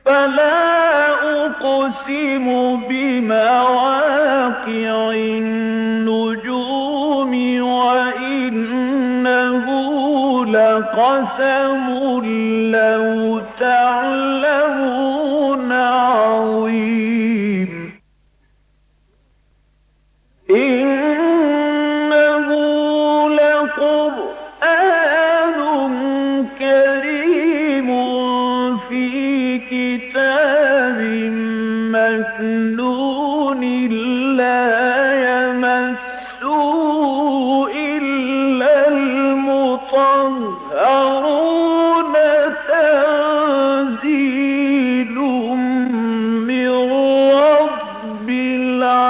فلا أقسم بمواقع النجوم وإنه لقسم لو تعلمون عظيم إنه لقرآن كريم في كتاب مكنون لا يمسه إلا المطهرون تنزيل من رب العالمين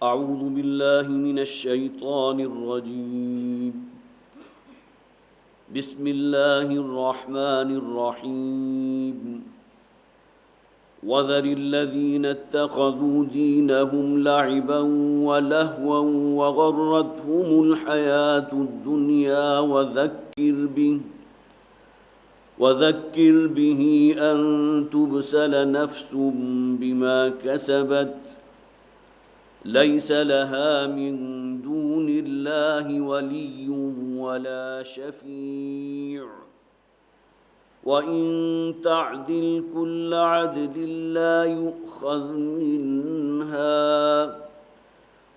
أعوذ بالله من الشيطان الرجيم. بسم الله الرحمن الرحيم. وذر الذين اتخذوا دينهم لعبا ولهوا وغرتهم الحياة الدنيا وذكر به أن تبسل نفس بما كسبت ليس لها من دون الله ولي ولا شفيع وإن تعدل كل عدل لا يؤخذ منها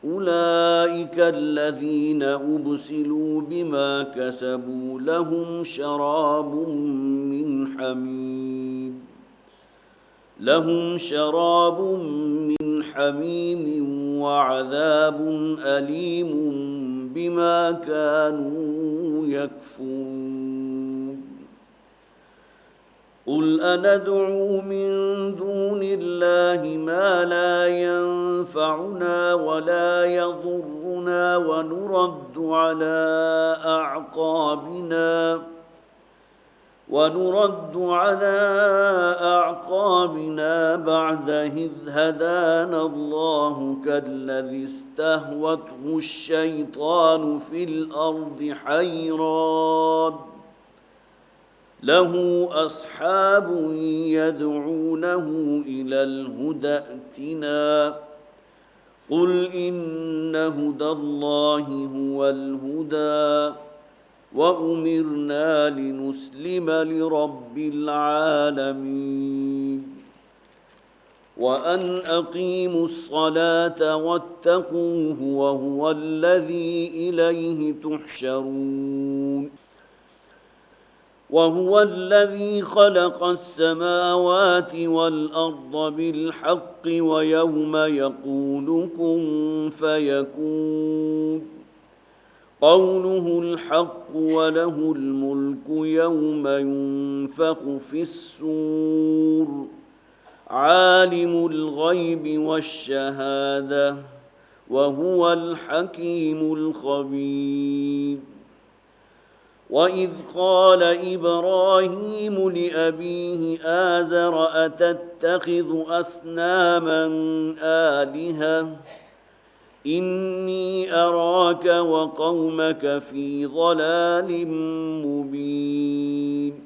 أولئك الذين أبسلوا بما كسبوا لهم شراب من حميم وعذاب أليم بما كانوا يكفرون. قل أندعو من دون الله ما لا ينفعنا ولا يضرنا ونرد على أعقابنا بعد إذ هدانا الله كالذي استهوته الشيطان في الأرض حيران له أصحاب يدعونه إلى الهدى ائتنا قل إن هدى الله هو الهدى وأمرنا لنسلم لرب العالمين وأن أقيموا الصلاة واتقوه وهو الذي إليه تحشرون. وهو الذي خلق السماوات والأرض بالحق ويوم يقول كن فيكون قوله الحق وله الملك يوم ينفخ في الصور عالم الغيب والشهادة وهو الحكيم الخبير. وإذ قال إبراهيم لأبيه آزر أتتخذ أصناما آلهة إني أراك وقومك في ضلال مبين.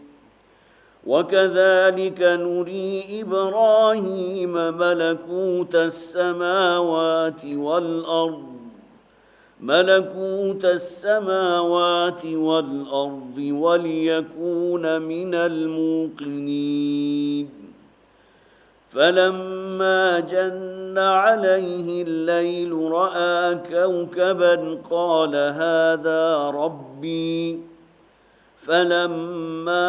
وكذلك نري إبراهيم ملكوت السماوات والأرض وليكون من الموقنين. فلما جن عليه الليل رأى كوكبا قال هذا ربي فلما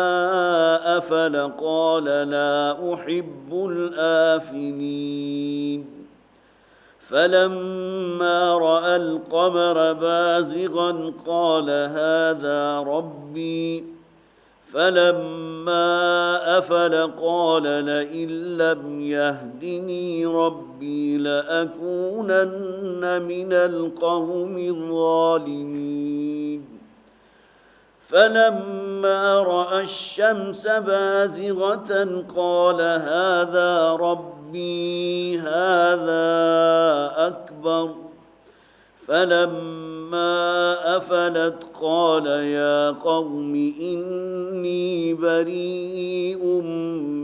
أفل قال لا أحب الآفلين. فلما رأى القمر بازغا قال هذا ربي فلما أفل قال لئن لم يهدني ربي لأكونن من القوم الظالمين فلما رأى الشمس بازغة قال هذا ربي هذا أكبر فلما أفلت قال يا قوم إني بريء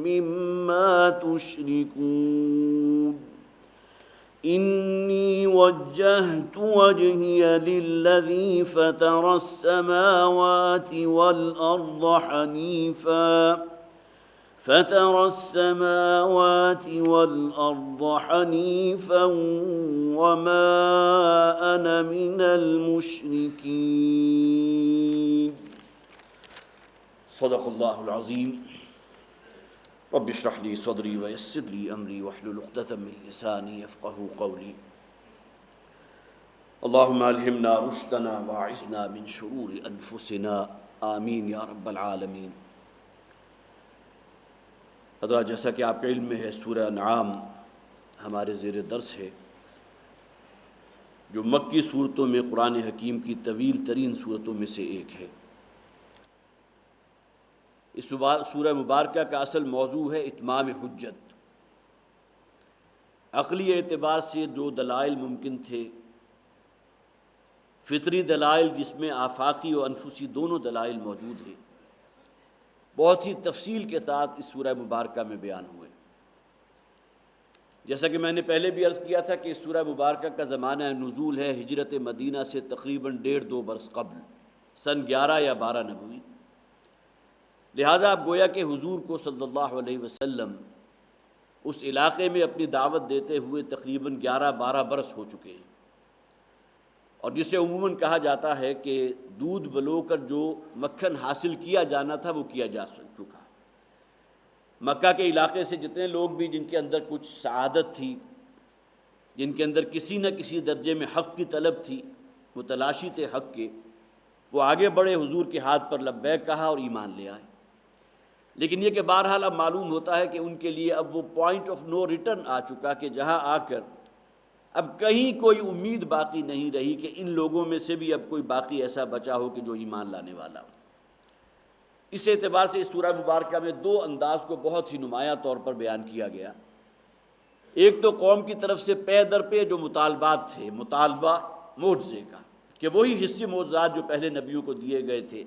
مما تشركون إني وجهت وجهي للذي فطر السماوات والأرض حنيفا وما أنا من المشركين صدق الله العظيم رب اشرح لي صدري ويسر لي أمري واحلل عقدة من لساني يفقهوا قولي اللهم ألهمنا رشدنا واعصمنا من شرور أنفسنا آمین یا رب العالمین۔ حضرات جیسا کہ آپ کے علم میں ہے، سورہ انعام ہمارے زیر درس ہے، جو مکی صورتوں میں قرآن حکیم کی طویل ترین صورتوں میں سے ایک ہے۔ اس سورہ مبارکہ کا اصل موضوع ہے اتمام حجت۔ عقلی اعتبار سے جو دلائل ممکن تھے، فطری دلائل جس میں آفاقی و انفسی دونوں دلائل موجود ہیں، بہت ہی تفصیل کے ساتھ اس سورہ مبارکہ میں بیان ہوئے۔ جیسا کہ میں نے پہلے بھی عرض کیا تھا کہ اس سورہ مبارکہ کا زمانہ نزول ہے ہجرت مدینہ سے تقریباً 1.5-2 برس قبل، سن 11 یا 12 نبوی۔ لہٰذا اب گویا کہ حضور کو صلی اللہ علیہ وسلم اس علاقے میں اپنی دعوت دیتے ہوئے تقریباً 11-12 برس ہو چکے ہیں، اور جسے عموماً کہا جاتا ہے کہ دودھ بلو کر جو مکھن حاصل کیا جانا تھا وہ کیا جا چکا۔ مکہ کے علاقے سے جتنے لوگ بھی جن کے اندر کچھ سعادت تھی، جن کے اندر کسی نہ کسی درجے میں حق کی طلب تھی، متلاشی تھے حق کے، وہ آگے بڑھے، حضور کے ہاتھ پر لبیک کہا اور ایمان لے آئے۔ لیکن یہ کہ بہرحال اب معلوم ہوتا ہے کہ ان کے لیے اب وہ پوائنٹ آف نو ریٹرن آ چکا کہ جہاں آ کر اب کہیں کوئی امید باقی نہیں رہی کہ ان لوگوں میں سے بھی اب کوئی باقی ایسا بچا ہو کہ جو ایمان لانے والا ہو۔ اس اعتبار سے اس سورہ مبارکہ میں 2 انداز کو بہت ہی نمایاں طور پر بیان کیا گیا۔ ایک تو قوم کی طرف سے پے در پے جو مطالبات تھے، مطالبہ معجزے کا، کہ وہی حصی معجزات جو پہلے نبیوں کو دیے گئے تھے،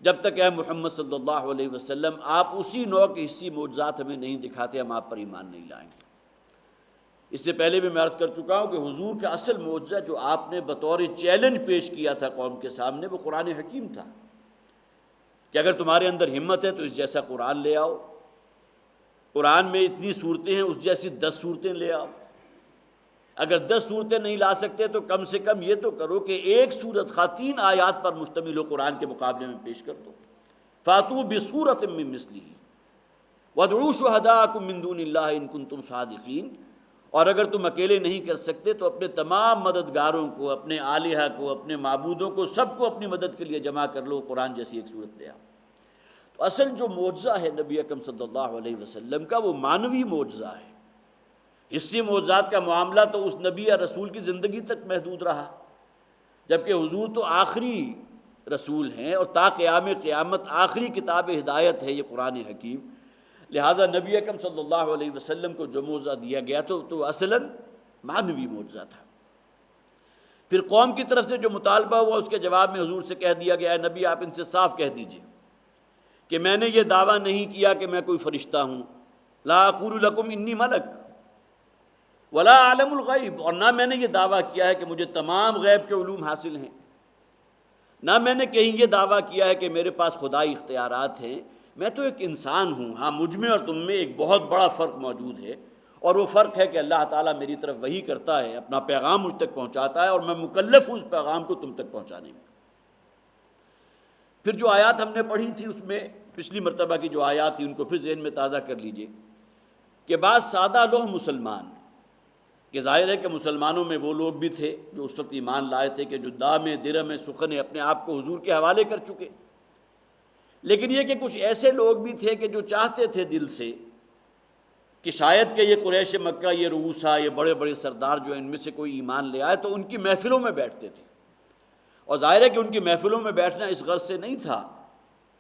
جب تک اے محمد صلی اللہ علیہ وسلم آپ اسی نوع کے حصی معجزات ہمیں نہیں دکھاتے، ہم آپ پر ایمان نہیں لائیں گے۔ اس سے پہلے بھی میں عرض کر چکا ہوں کہ حضور کا اصل معجزہ جو آپ نے بطور چیلنج پیش کیا تھا قوم کے سامنے، وہ قرآن حکیم تھا، کہ اگر تمہارے اندر ہمت ہے تو اس جیسا قرآن لے آؤ، قرآن میں اتنی صورتیں ہیں اس جیسی 10 صورتیں لے آؤ، اگر 10 صورتیں نہیں لا سکتے تو کم سے کم یہ تو کرو کہ ایک صورت 3 آیات پر مشتمل ہو قرآن کے مقابلے میں پیش کر دو۔ فاتوا بسورۃ من مثلہ وادعوا شہداءکم من دون اللہ ان کنتم صادقین۔ اور اگر تم اکیلے نہیں کر سکتے تو اپنے تمام مددگاروں کو، اپنے آلہہ کو، اپنے معبودوں کو، سب کو اپنی مدد کے لیے جمع کر لو، قرآن جیسی ایک صورت لے آؤ۔ تو اصل جو معجزہ ہے نبی اکرم صلی اللہ علیہ وسلم کا، وہ مانوی معجزہ ہے۔ حصی معجزات کا معاملہ تو اس نبی یا رسول کی زندگی تک محدود رہا، جبکہ حضور تو آخری رسول ہیں اور تا قیام قیامت آخری کتاب ہدایت ہے یہ قرآن حکیم۔ لہٰذا نبی اکرم صلی اللہ علیہ وسلم کو جو معجزہ دیا گیا تو اصلاً معنوی معجزہ تھا۔ پھر قوم کی طرف سے جو مطالبہ ہوا اس کے جواب میں حضور سے کہہ دیا گیا ہے، نبی آپ ان سے صاف کہہ دیجئے کہ میں نے یہ دعویٰ نہیں کیا کہ میں کوئی فرشتہ ہوں، لا اقول لکم انی ملک ولا اعلم الغیب، اور نہ میں نے یہ دعویٰ کیا ہے کہ مجھے تمام غیب کے علوم حاصل ہیں، نہ میں نے کہیں یہ دعویٰ کیا ہے کہ میرے پاس خدائی اختیارات ہیں، میں تو ایک انسان ہوں۔ ہاں، مجھ میں اور تم میں ایک بہت بڑا فرق موجود ہے، اور وہ فرق ہے کہ اللہ تعالیٰ میری طرف وحی کرتا ہے، اپنا پیغام مجھ تک پہنچاتا ہے، اور میں مکلف ہوں اس پیغام کو تم تک پہنچانے میں۔ پھر جو آیات ہم نے پڑھی تھی اس میں پچھلی مرتبہ کی جو آیات تھی ان کو پھر ذہن میں تازہ کر لیجئے کہ بعض سادہ لوح مسلمان، کہ ظاہر ہے کہ مسلمانوں میں وہ لوگ بھی تھے جو اس وقت ایمان لائے تھے کہ جو دام درہم سخن اپنے آپ کو حضور کے حوالے کر چکے، لیکن یہ کہ کچھ ایسے لوگ بھی تھے کہ جو چاہتے تھے دل سے کہ شاید کہ یہ قریش مکہ، یہ رؤوسا، یہ بڑے بڑے سردار جو ہیں ان میں سے کوئی ایمان لے آئے، تو ان کی محفلوں میں بیٹھتے تھے۔ اور ظاہر ہے کہ ان کی محفلوں میں بیٹھنا اس غرض سے نہیں تھا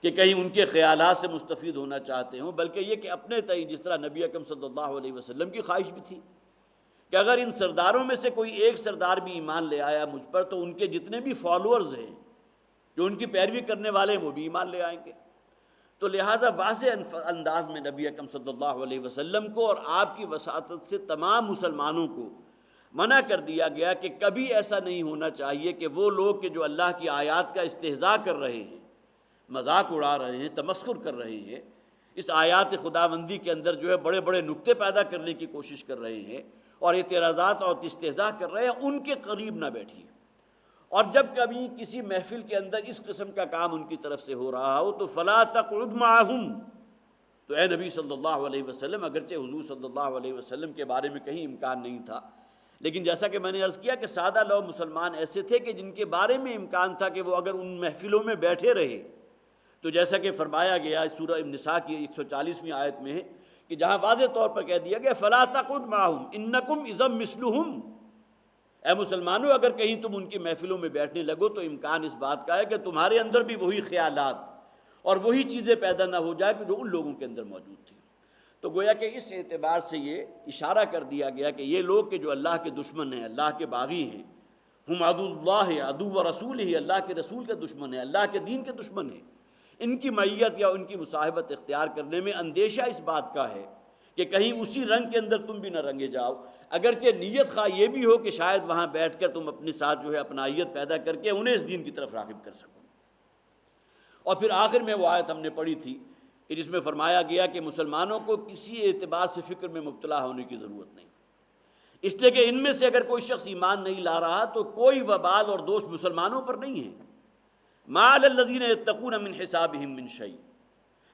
کہ کہیں ان کے خیالات سے مستفید ہونا چاہتے ہوں، بلکہ یہ کہ اپنے تئیں، جس طرح نبی اکرم صلی اللہ علیہ وسلم کی خواہش بھی تھی کہ اگر ان سرداروں میں سے کوئی ایک سردار بھی ایمان لے آیا مجھ پر، تو ان کے جتنے بھی فالوورز ہیں جو ان کی پیروی کرنے والے ہیں وہ بھی ایمان لے آئیں گے۔ تو لہٰذا واضح انداز میں نبی اکرم صلی اللہ علیہ وسلم کو اور آپ کی وساطت سے تمام مسلمانوں کو منع کر دیا گیا کہ کبھی ایسا نہیں ہونا چاہیے کہ وہ لوگ کہ جو اللہ کی آیات کا استہزاء کر رہے ہیں، مذاق اڑا رہے ہیں، تمسخر کر رہے ہیں، اس آیات خداوندی کے اندر جو ہے بڑے بڑے نکتے پیدا کرنے کی کوشش کر رہے ہیں اور اعتراضات اور استہزاء کر رہے ہیں، ان کے قریب نہ بیٹھیے۔ اور جب کبھی کسی محفل کے اندر اس قسم کا کام ان کی طرف سے ہو رہا ہو تو فلا تقعد معہم، تو اے نبی صلی اللہ علیہ وسلم، اگرچہ حضور صلی اللہ علیہ وسلم کے بارے میں کہیں امکان نہیں تھا، لیکن جیسا کہ میں نے عرض کیا کہ سادہ لو مسلمان ایسے تھے کہ جن کے بارے میں امکان تھا کہ وہ اگر ان محفلوں میں بیٹھے رہے، تو جیسا کہ فرمایا گیا سورہ النساء کی 140ویں آیت میں ہے کہ جہاں واضح طور پر کہہ دیا گیا فلا تقعد معہم انکم اذا مثلہم، اے مسلمانوں اگر کہیں تم ان کی محفلوں میں بیٹھنے لگو تو امکان اس بات کا ہے کہ تمہارے اندر بھی وہی خیالات اور وہی چیزیں پیدا نہ ہو جائے کہ جو ان لوگوں کے اندر موجود تھیں۔ تو گویا کہ اس اعتبار سے یہ اشارہ کر دیا گیا کہ یہ لوگ کہ جو اللہ کے دشمن ہیں، اللہ کے باغی ہیں، ہم عدو اللہ عدو و رسول ہی، اللہ کے رسول کے دشمن ہیں، اللہ کے دین کے دشمن ہیں، ان کی معیت یا ان کی مصاحبت اختیار کرنے میں اندیشہ اس بات کا ہے کہ کہیں اسی رنگ کے اندر تم بھی نہ رنگے جاؤ، اگرچہ نیت خواہ یہ بھی ہو کہ شاید وہاں بیٹھ کر تم اپنے ساتھ جو ہے اپنائیت پیدا کر کے انہیں اس دین کی طرف راغب کر سکو۔ اور پھر آخر میں وہ آیت ہم نے پڑھی تھی کہ جس میں فرمایا گیا کہ مسلمانوں کو کسی اعتبار سے فکر میں مبتلا ہونے کی ضرورت نہیں، اس لیے کہ ان میں سے اگر کوئی شخص ایمان نہیں لا رہا تو کوئی وبال اور دوش مسلمانوں پر نہیں ہے۔ ما علی الذین یتقون من حسابہم من شیء،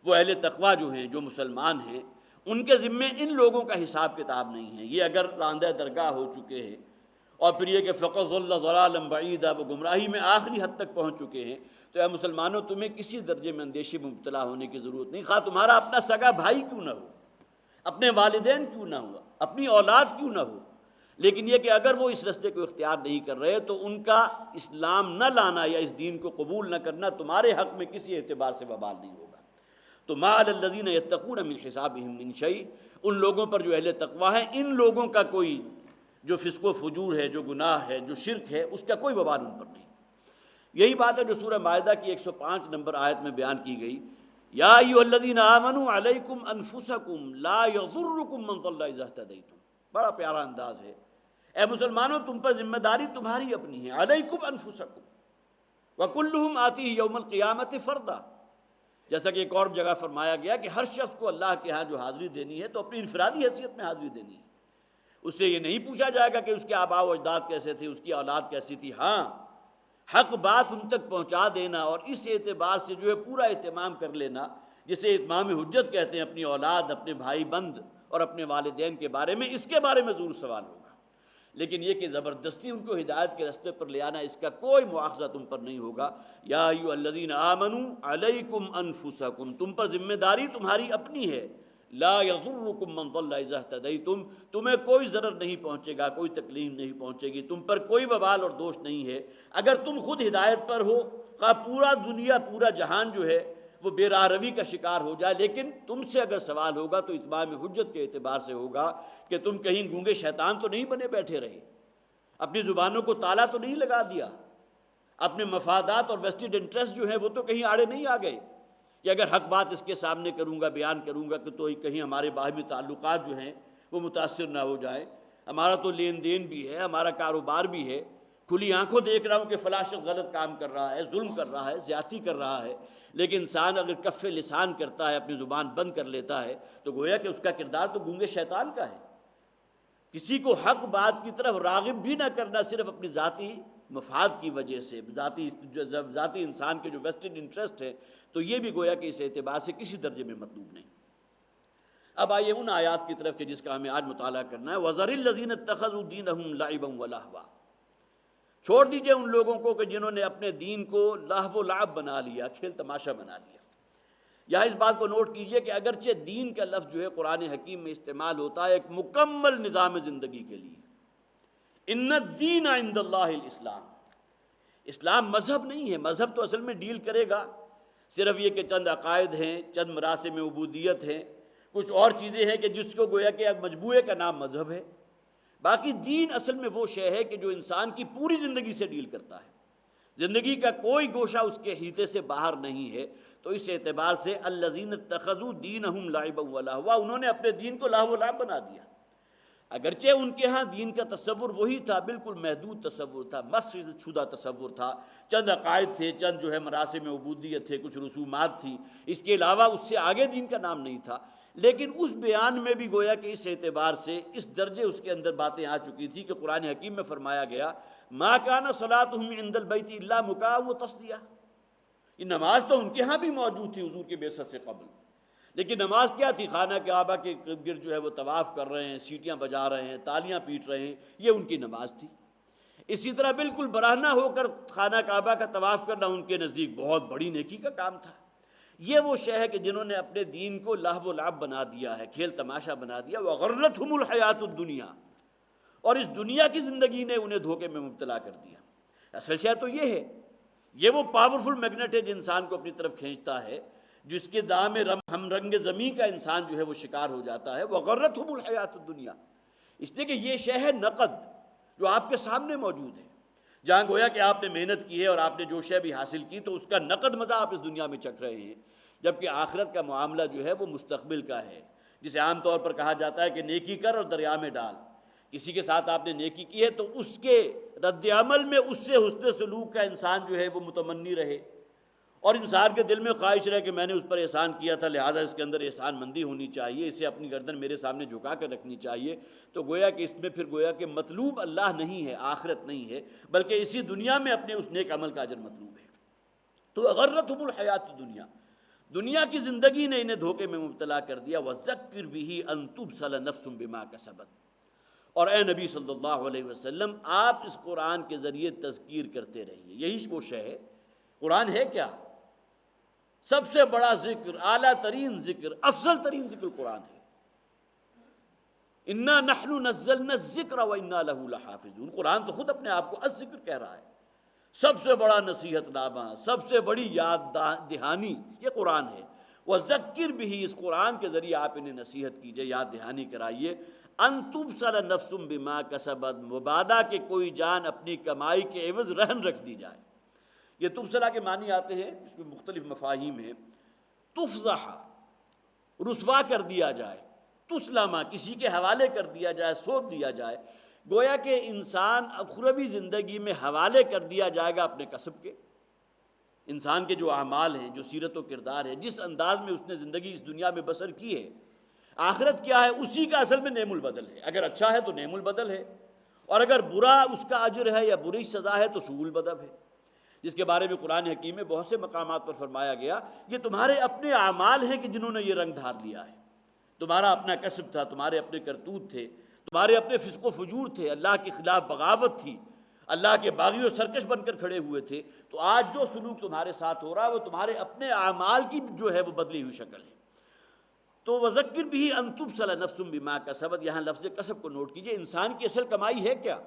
وہ اہل تقویٰ جو ہیں، جو مسلمان ہیں، ان کے ذمے ان لوگوں کا حساب کتاب نہیں ہے۔ یہ اگر راندہ درگاہ ہو چکے ہیں اور پھر یہ کہ فقط ضل ضلالا بعیدا، وہ گمراہی میں آخری حد تک پہنچ چکے ہیں، تو اے مسلمانوں تمہیں کسی درجے میں اندیشے میں مبتلا ہونے کی ضرورت نہیں، خواہ تمہارا اپنا سگا بھائی کیوں نہ ہو، اپنے والدین کیوں نہ ہو، اپنی اولاد کیوں نہ ہو، لیکن یہ کہ اگر وہ اس رستے کو اختیار نہیں کر رہے تو ان کا اسلام نہ لانا یا اس دین کو قبول نہ کرنا تمہارے حق میں کسی اعتبار سے وبال نہیں ہوگا۔ تو ما علی الذین یتقون من حسابہم من شیء، ان لوگوں پر جو اہل تقویٰ ہیں، ان لوگوں کا کوئی جو فسق و فجور ہے، جو گناہ ہے، جو شرک ہے، اس کا کوئی وبال ان پر نہیں۔ یہی بات ہے جو سورہ مائدہ کی 105 نمبر آیت میں بیان کی گئی، یا ایھا الذین آمنوا علیکم انفسکم لا یضرکم من ضل اذا اہتدیتم، بڑا پیارا انداز ہے، اے مسلمانوں تم پر ذمہ داری تمہاری اپنی ہے، علیکم انفسکم وکلہم آتیہ یوم القیامۃ فردا، جیسا کہ ایک اور جگہ فرمایا گیا کہ ہر شخص کو اللہ کے ہاں جو حاضری دینی ہے تو اپنی انفرادی حیثیت میں حاضری دینی ہے، اس سے یہ نہیں پوچھا جائے گا کہ اس کے آباء و اجداد کیسے تھے، اس کی اولاد کیسی تھی۔ ہاں، حق بات ان تک پہنچا دینا اور اس اعتبار سے جو ہے پورا اہتمام کر لینا، جسے اتمام حجت کہتے ہیں، اپنی اولاد، اپنے بھائی بند اور اپنے والدین کے بارے میں، اس کے بارے میں ضرور سوال ہوگا، لیکن یہ کہ زبردستی ان کو ہدایت کے راستے پر لے آنا، اس کا کوئی مواخذہ تم پر نہیں ہوگا۔ یا ایھا الذین آمنوا علیکم انفسکم، تم پر ذمہ داری تمہاری اپنی ہے، لا یضرکم من ضل اذا اہتدیتم، تمہیں کوئی ضرر نہیں پہنچے گا، کوئی تکلیف نہیں پہنچے گی، تم پر کوئی وبال اور دوش نہیں ہے اگر تم خود ہدایت پر ہو، خواہ پورا دنیا، پورا جہان جو ہے وہ بے راہ روی کا شکار ہو جائے، لیکن تم سے اگر سوال ہوگا تو اتمام حجت کے اعتبار سے ہوگا کہ تم کہیں گونگے شیطان تو نہیں بنے بیٹھے رہے، اپنی زبانوں کو تالا تو نہیں لگا دیا، اپنے مفادات اور ویسٹڈ انٹرسٹ جو ہیں وہ تو کہیں آڑے نہیں آ گئے کہ اگر حق بات اس کے سامنے کروں گا، بیان کروں گا کہ تو کہیں ہمارے باہمی تعلقات جو ہیں وہ متاثر نہ ہو جائیں، ہمارا تو لین دین بھی ہے، ہمارا کاروبار بھی ہے، کھلی آنکھوں دیکھ رہا ہوں کہ فلاں شخص غلط کام کر رہا ہے، ظلم کر رہا ہے، زیادتی کر رہا ہے، لیکن انسان اگر کف لسان کرتا ہے، اپنی زبان بند کر لیتا ہے، تو گویا کہ اس کا کردار تو گونگے شیطان کا ہے۔ کسی کو حق بات کی طرف راغب بھی نہ کرنا صرف اپنی ذاتی مفاد کی وجہ سے، ذاتی انسان کے جو ویسٹڈ انٹرسٹ ہے، تو یہ بھی گویا کہ اس اعتبار سے کسی درجے میں مطلوب نہیں۔ اب آئیے ان آیات کی طرف کہ جس کا ہمیں آج مطالعہ کرنا ہے۔ وَذَرِ الَّذِينَ اتَّخَذُوا دِينَهُمْ لَعِبًا وَلَهْوًا، چھوڑ دیجئے ان لوگوں کو کہ جنہوں نے اپنے دین کو لہو و لعب بنا لیا، کھیل تماشا بنا لیا۔ یہاں اس بات کو نوٹ کیجئے کہ اگرچہ دین کا لفظ جو ہے قرآن حکیم میں استعمال ہوتا ہے ایک مکمل نظام زندگی کے لیے، ان الدین عند اللہ الاسلام، اسلام مذہب نہیں ہے، مذہب تو اصل میں ڈیل کرے گا صرف یہ کہ چند عقائد ہیں، چند مراسم عبودیت ہیں، کچھ اور چیزیں ہیں کہ جس کو گویا کہ ایک مجموعے کا نام مذہب ہے، باقی دین اصل میں وہ شے ہے کہ جو انسان کی پوری زندگی سے ڈیل کرتا ہے، زندگی کا کوئی گوشہ اس کے حیطے سے باہر نہیں ہے۔ تو اس اعتبار سے الذین اتخذوا دینہم لعبا ولہوا، انہوں نے اپنے دین کو لہو و لعب بنا دیا، اگرچہ ان کے ہاں دین کا تصور وہی تھا، بالکل محدود تصور تھا، مس سے چھدا تصور تھا، چند عقائد تھے، چند جو ہے مراسم عبودیت تھے، کچھ رسومات تھی، اس کے علاوہ اس سے آگے دین کا نام نہیں تھا، لیکن اس بیان میں بھی گویا کہ اس اعتبار سے اس درجے اس کے اندر باتیں آ چکی تھی کہ قرآن حکیم میں فرمایا گیا ما کان صلاتہم عند البیت الا مکاء و تصدیہ، یہ نماز تو ان کے ہاں بھی موجود تھی حضور کے بعثت سے قبل، لیکن نماز کیا تھی؟ خانہ کعبہ کے گرد جو ہے وہ طواف کر رہے ہیں، سیٹیاں بجا رہے ہیں، تالیاں پیٹ رہے ہیں، یہ ان کی نماز تھی۔ اسی طرح بالکل برہنہ ہو کر خانہ کعبہ کا طواف کرنا ان کے نزدیک بہت بڑی نیکی کا کام تھا۔ یہ وہ شے ہے کہ جنہوں نے اپنے دین کو لہو و لعب بنا دیا ہے، کھیل تماشا بنا دیا، وغرتہم الحیات الدنیا، اور اس دنیا کی زندگی نے انہیں دھوکے میں مبتلا کر دیا۔ اصل شے تو یہ ہے، یہ وہ پاورفل میگنیٹ ہے جو انسان کو اپنی طرف کھینچتا ہے، جس کے دام ہم رنگ زمین کا انسان جو ہے وہ شکار ہو جاتا ہے۔ وغرتہم الحیات الدنیا، اس لیے کہ یہ شے ہے نقد جو آپ کے سامنے موجود ہے، جہاں گویا کہ آپ نے محنت کی ہے اور آپ نے جو شے بھی حاصل کی تو اس کا نقد مزہ آپ اس دنیا میں چکھ رہے ہیں، جبکہ آخرت کا معاملہ جو ہے وہ مستقبل کا ہے، جسے عام طور پر کہا جاتا ہے کہ نیکی کر اور دریا میں ڈال۔ کسی کے ساتھ آپ نے نیکی کی ہے تو اس کے رد عمل میں اس سے حسن سلوک کا انسان جو ہے وہ متمنی رہے، اور انسان کے دل میں خواہش رہے کہ میں نے اس پر احسان کیا تھا لہٰذا اس کے اندر احسان مندی ہونی چاہیے، اسے اپنی گردن میرے سامنے جھکا کر رکھنی چاہیے۔ تو گویا کہ اس میں پھر گویا کہ مطلوب اللہ نہیں ہے، آخرت نہیں ہے، بلکہ اسی دنیا میں اپنے اس نیک عمل کا اجر مطلوب ہے۔ تو غرتہم الحیات الدنیا، دنیا کی زندگی نے انہیں دھوکے میں مبتلا کر دیا۔ وذکر بہ ان تبصل نفس بما کسبت، اور اے نبی صلی اللہ علیہ وسلم آپ اس قرآن کے ذریعے تذکیر کرتے رہیے۔ یہی وہ شے ہے، قرآن ہے کیا؟ سب سے بڑا ذکر، اعلیٰ ترین ذکر، افضل ترین ذکر قرآن ہے۔ انا نحن نزلنا الذکر وانا لہ لحافظون، قرآن تو خود اپنے آپ کو الذکر کہہ رہا ہے، سب سے بڑا نصیحت نامہ، سب سے بڑی یاد دہانی یہ قرآن ہے۔ وذکر بھی، اس قرآن کے ذریعے آپ انہیں نصیحت کیجئے، یاد دہانی کرائیے۔ ان تبصر نفس بما کسبت، مبادا کہ کوئی جان اپنی کمائی کے عوض رہن رکھ دی جائے۔ یہ تبصرہ کے معنی آتے ہیں، اس میں مختلف مفاہیم ہیں۔ تفضح، رسوا کر دیا جائے، تسلمہ، کسی کے حوالے کر دیا جائے، سونپ دیا جائے، گویا کہ انسان اخروی زندگی میں حوالے کر دیا جائے گا اپنے کسب کے۔ انسان کے جو اعمال ہیں، جو سیرت و کردار ہے، جس انداز میں اس نے زندگی اس دنیا میں بسر کی ہے، آخرت کیا ہے اسی کا اصل میں نعم البدل ہے۔ اگر اچھا ہے تو نعم البدل ہے، اور اگر برا اس کا اجر ہے یا بری سزا ہے تو سوء البدل ہے، جس کے بارے میں قرآن حکیم میں بہت سے مقامات پر فرمایا گیا یہ تمہارے اپنے اعمال ہیں کہ جنہوں نے یہ رنگ دھار لیا ہے، تمہارا اپنا کسب تھا، تمہارے اپنے کرتوت تھے، تمہارے اپنے فسق و فجور تھے، اللہ کے خلاف بغاوت تھی، اللہ کے باغی و سرکش بن کر کھڑے ہوئے تھے، تو آج جو سلوک تمہارے ساتھ ہو رہا ہے وہ تمہارے اپنے اعمال کی جو ہے وہ بدلی ہوئی شکل ہے۔ تو وذکر بھی ان تبصل نفس بما کسبت، یہاں لفظ کسب کو نوٹ کیجئے، انسان کی اصل کمائی ہے کیا؟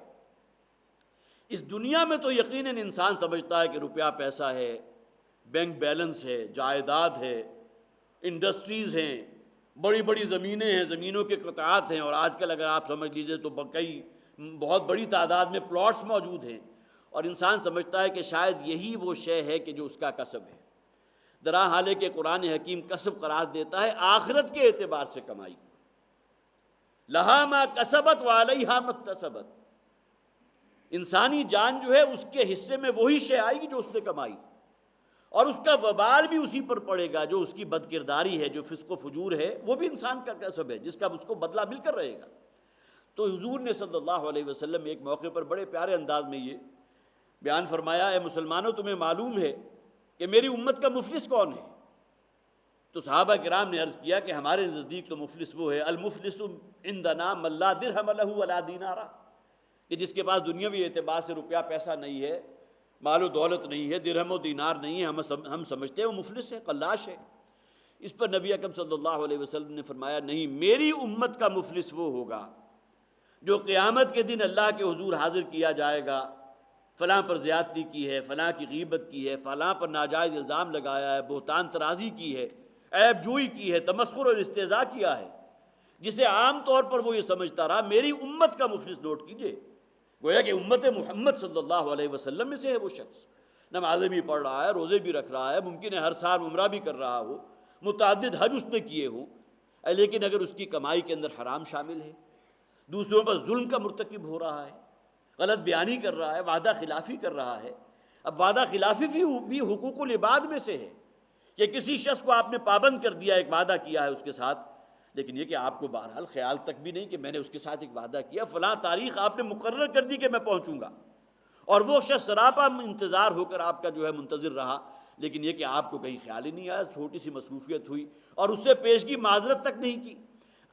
اس دنیا میں تو یقیناً انسان سمجھتا ہے کہ روپیہ پیسہ ہے، بینک بیلنس ہے، جائیداد ہے، انڈسٹریز ہیں، بڑی بڑی زمینیں ہیں، زمینوں کے قطعات ہیں، اور آج کل اگر آپ سمجھ لیجئے تو کئی بہت بڑی تعداد میں پلاٹس موجود ہیں، اور انسان سمجھتا ہے کہ شاید یہی وہ شے ہے کہ جو اس کا کسب ہے۔ درا حال ہے کہ قرآن حکیم کسب قرار دیتا ہے آخرت کے اعتبار سے کمائی کو، لہا ما کسبت وعلیہا ما اکتسبت، انسانی جان جو ہے اس کے حصے میں وہی شے آئے گی جو اس نے کمائی، اور اس کا وبال بھی اسی پر پڑے گا، جو اس کی بد کرداری ہے، جو فسق و فجور ہے، وہ بھی انسان کا کسب ہے جس کا اس کو بدلہ مل کر رہے گا۔ تو حضور نے صلی اللہ علیہ وسلم ایک موقع پر بڑے پیارے انداز میں یہ بیان فرمایا، اے مسلمانوں تمہیں معلوم ہے کہ میری امت کا مفلس کون ہے؟ تو صحابہ کرام نے عرض کیا کہ ہمارے نزدیک تو مفلس وہ ہے، المفلس عندنا من لا درہم لہ ولا دینار، کہ جس کے پاس دنیاوی اعتبار سے روپیہ پیسہ نہیں ہے، مال و دولت نہیں ہے، درہم و دینار نہیں ہے، ہم سمجھتے ہیں وہ مفلس ہے، قلاش ہے۔ اس پر نبی اکرم صلی اللہ علیہ وسلم نے فرمایا نہیں، میری امت کا مفلس وہ ہوگا جو قیامت کے دن اللہ کے حضور حاضر کیا جائے گا، فلاں پر زیادتی کی ہے، فلاں کی غیبت کی ہے، فلاں پر ناجائز الزام لگایا ہے، بہتان ترازی کی ہے، عیب جوئی کی ہے، تمسخر اور استہزاء کیا ہے، جسے عام طور پر وہ یہ سمجھتا رہا میری امت کا مفلس نوٹ کیجئے، گویا کہ امت محمد صلی اللہ علیہ وسلم میں سے ہے وہ شخص، نمازیں بھی پڑھ رہا ہے، روزے بھی رکھ رہا ہے، ممکن ہے ہر سال عمرہ بھی کر رہا ہو، متعدد حج اس نے کیے ہوں، لیکن اگر اس کی کمائی کے اندر حرام شامل ہے، دوسروں پر ظلم کا مرتکب ہو رہا ہے، غلط بیانی کر رہا ہے، وعدہ خلافی کر رہا ہے۔ اب وعدہ خلافی بھی حقوق العباد میں سے ہے کہ کسی شخص کو آپ نے پابند کر دیا، ایک وعدہ کیا ہے اس کے ساتھ، لیکن یہ کہ آپ کو بہرحال خیال تک بھی نہیں کہ میں نے اس کے ساتھ ایک وعدہ کیا، فلاں تاریخ آپ نے مقرر کر دی کہ میں پہنچوں گا، اور وہ شخص سراپا انتظار ہو کر آپ کا جو ہے منتظر رہا، لیکن یہ کہ آپ کو کہیں خیال ہی نہیں آیا، چھوٹی سی مصروفیت ہوئی اور اس سے پیشگی معذرت تک نہیں کی۔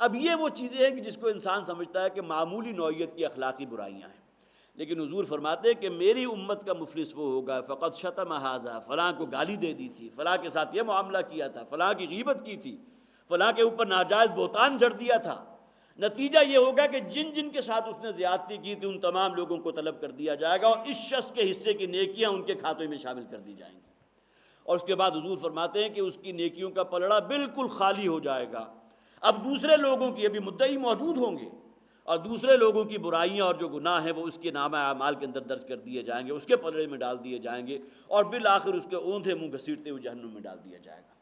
اب یہ وہ چیزیں ہیں کہ جس کو انسان سمجھتا ہے کہ معمولی نوعیت کی اخلاقی برائیاں ہیں، لیکن حضور فرماتے ہیں کہ میری امت کا مفلس وہ ہوگا فقط شتم ھذا، فلاں کو گالی دے دی تھی، فلاں کے ساتھ یہ معاملہ کیا تھا، فلاں کی غیبت کی تھی، فلاں کے اوپر ناجائز بہتان جڑ دیا تھا۔ نتیجہ یہ ہوگا کہ جن جن کے ساتھ اس نے زیادتی کی تھی ان تمام لوگوں کو طلب کر دیا جائے گا، اور اس شخص کے حصے کی نیکیاں ان کے کھاتوں میں شامل کر دی جائیں گی، اور اس کے بعد حضور فرماتے ہیں کہ اس کی نیکیوں کا پلڑا بالکل خالی ہو جائے گا۔ اب دوسرے لوگوں کی ابھی مدعی موجود ہوں گے، اور دوسرے لوگوں کی برائیاں اور جو گناہ ہیں وہ اس کے نامہ اعمال کے اندر درج کر دیے جائیں گے، اس کے پلڑے میں ڈال دیے جائیں گے، اور بالآخر اس کے اوندھے منہ گھسیٹتے ہوئے جہنم میں ڈال دیا جائے گا۔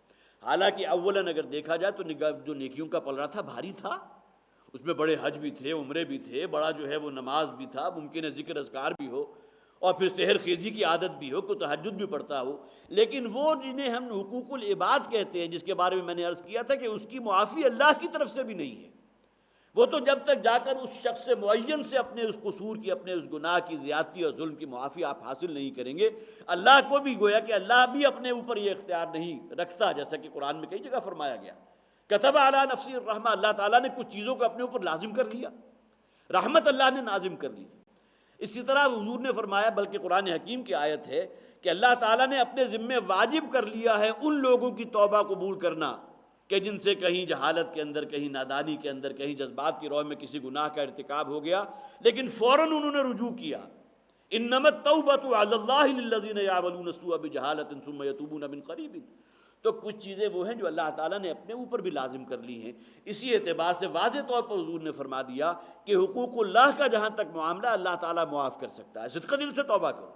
حالانکہ اولاً اگر دیکھا جائے تو جو نیکیوں کا پلڑا تھا بھاری تھا، اس میں بڑے حج بھی تھے، عمرے بھی تھے، بڑا جو ہے وہ نماز بھی تھا، ممکن ہے ذکر اذکار بھی ہو، اور پھر سحر خیزی کی عادت بھی ہو، کوئی تہجد بھی پڑھتا ہو، لیکن وہ جنہیں ہم حقوق العباد کہتے ہیں، جس کے بارے میں نے عرض کیا تھا کہ اس کی معافی اللہ کی طرف سے بھی نہیں ہے، وہ تو جب تک جا کر اس شخص سے معین سے اپنے اس قصور کی، اپنے اس گناہ کی، زیادتی اور ظلم کی معافی آپ حاصل نہیں کریں گے، اللہ کو بھی گویا کہ اللہ بھی اپنے اوپر یہ اختیار نہیں رکھتا، جیسا کہ قرآن میں کئی جگہ فرمایا گیا، کتب علی نفسہ الرحمہ، اللہ تعالیٰ نے کچھ چیزوں کو اپنے اوپر لازم کر لیا، رحمت اللہ نے نازم کر لی۔ اسی طرح حضور نے فرمایا، بلکہ قرآن حکیم کی آیت ہے کہ اللہ تعالیٰ نے اپنے ذمے واجب کر لیا ہے ان لوگوں کی توبہ قبول کرنا کہ جن سے کہیں جہالت کے اندر، کہیں نادانی کے اندر، کہیں جذبات کی رو میں کسی گناہ کا ارتکاب ہو گیا، لیکن فوراً انہوں نے رجوع کیا۔ انما التوبۃ علی اللہ للذین یعملون السوء بجہالۃ ثم یتوبون من قریب، تو کچھ چیزیں وہ ہیں جو اللہ تعالیٰ نے اپنے اوپر بھی لازم کر لی ہیں۔ اسی اعتبار سے واضح طور پر حضور نے فرما دیا کہ حقوق اللہ کا جہاں تک معاملہ اللہ تعالیٰ معاف کر سکتا ہے، صدق دل سے توبہ کرو،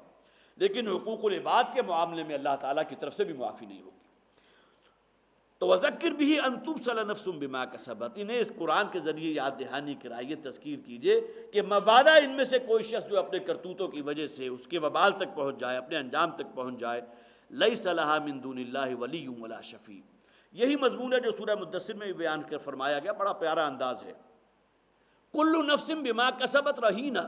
لیکن حقوق العباد کے معاملے میں اللہ تعالیٰ کی طرف سے بھی معافی نہیں ہوگی۔ تو وذکر بھی ان تبصر نفس بما کسبت، انہیں اس قرآن کے ذریعے یاد دہانی کرائیے، تذکیر کیجیے کہ مبادا ان میں سے کوئی شخص جو اپنے کرتوتوں کی وجہ سے اس کے وبال تک پہنچ جائے، اپنے انجام تک پہنچ جائے، لیس لہا من دون اللہ ولی ولا شفیع، یہی مضمون ہے جو سورہ مدثر میں بھی بیان کر فرمایا گیا، بڑا پیارا انداز ہے۔ کل نفس بما کسبت رہینہ،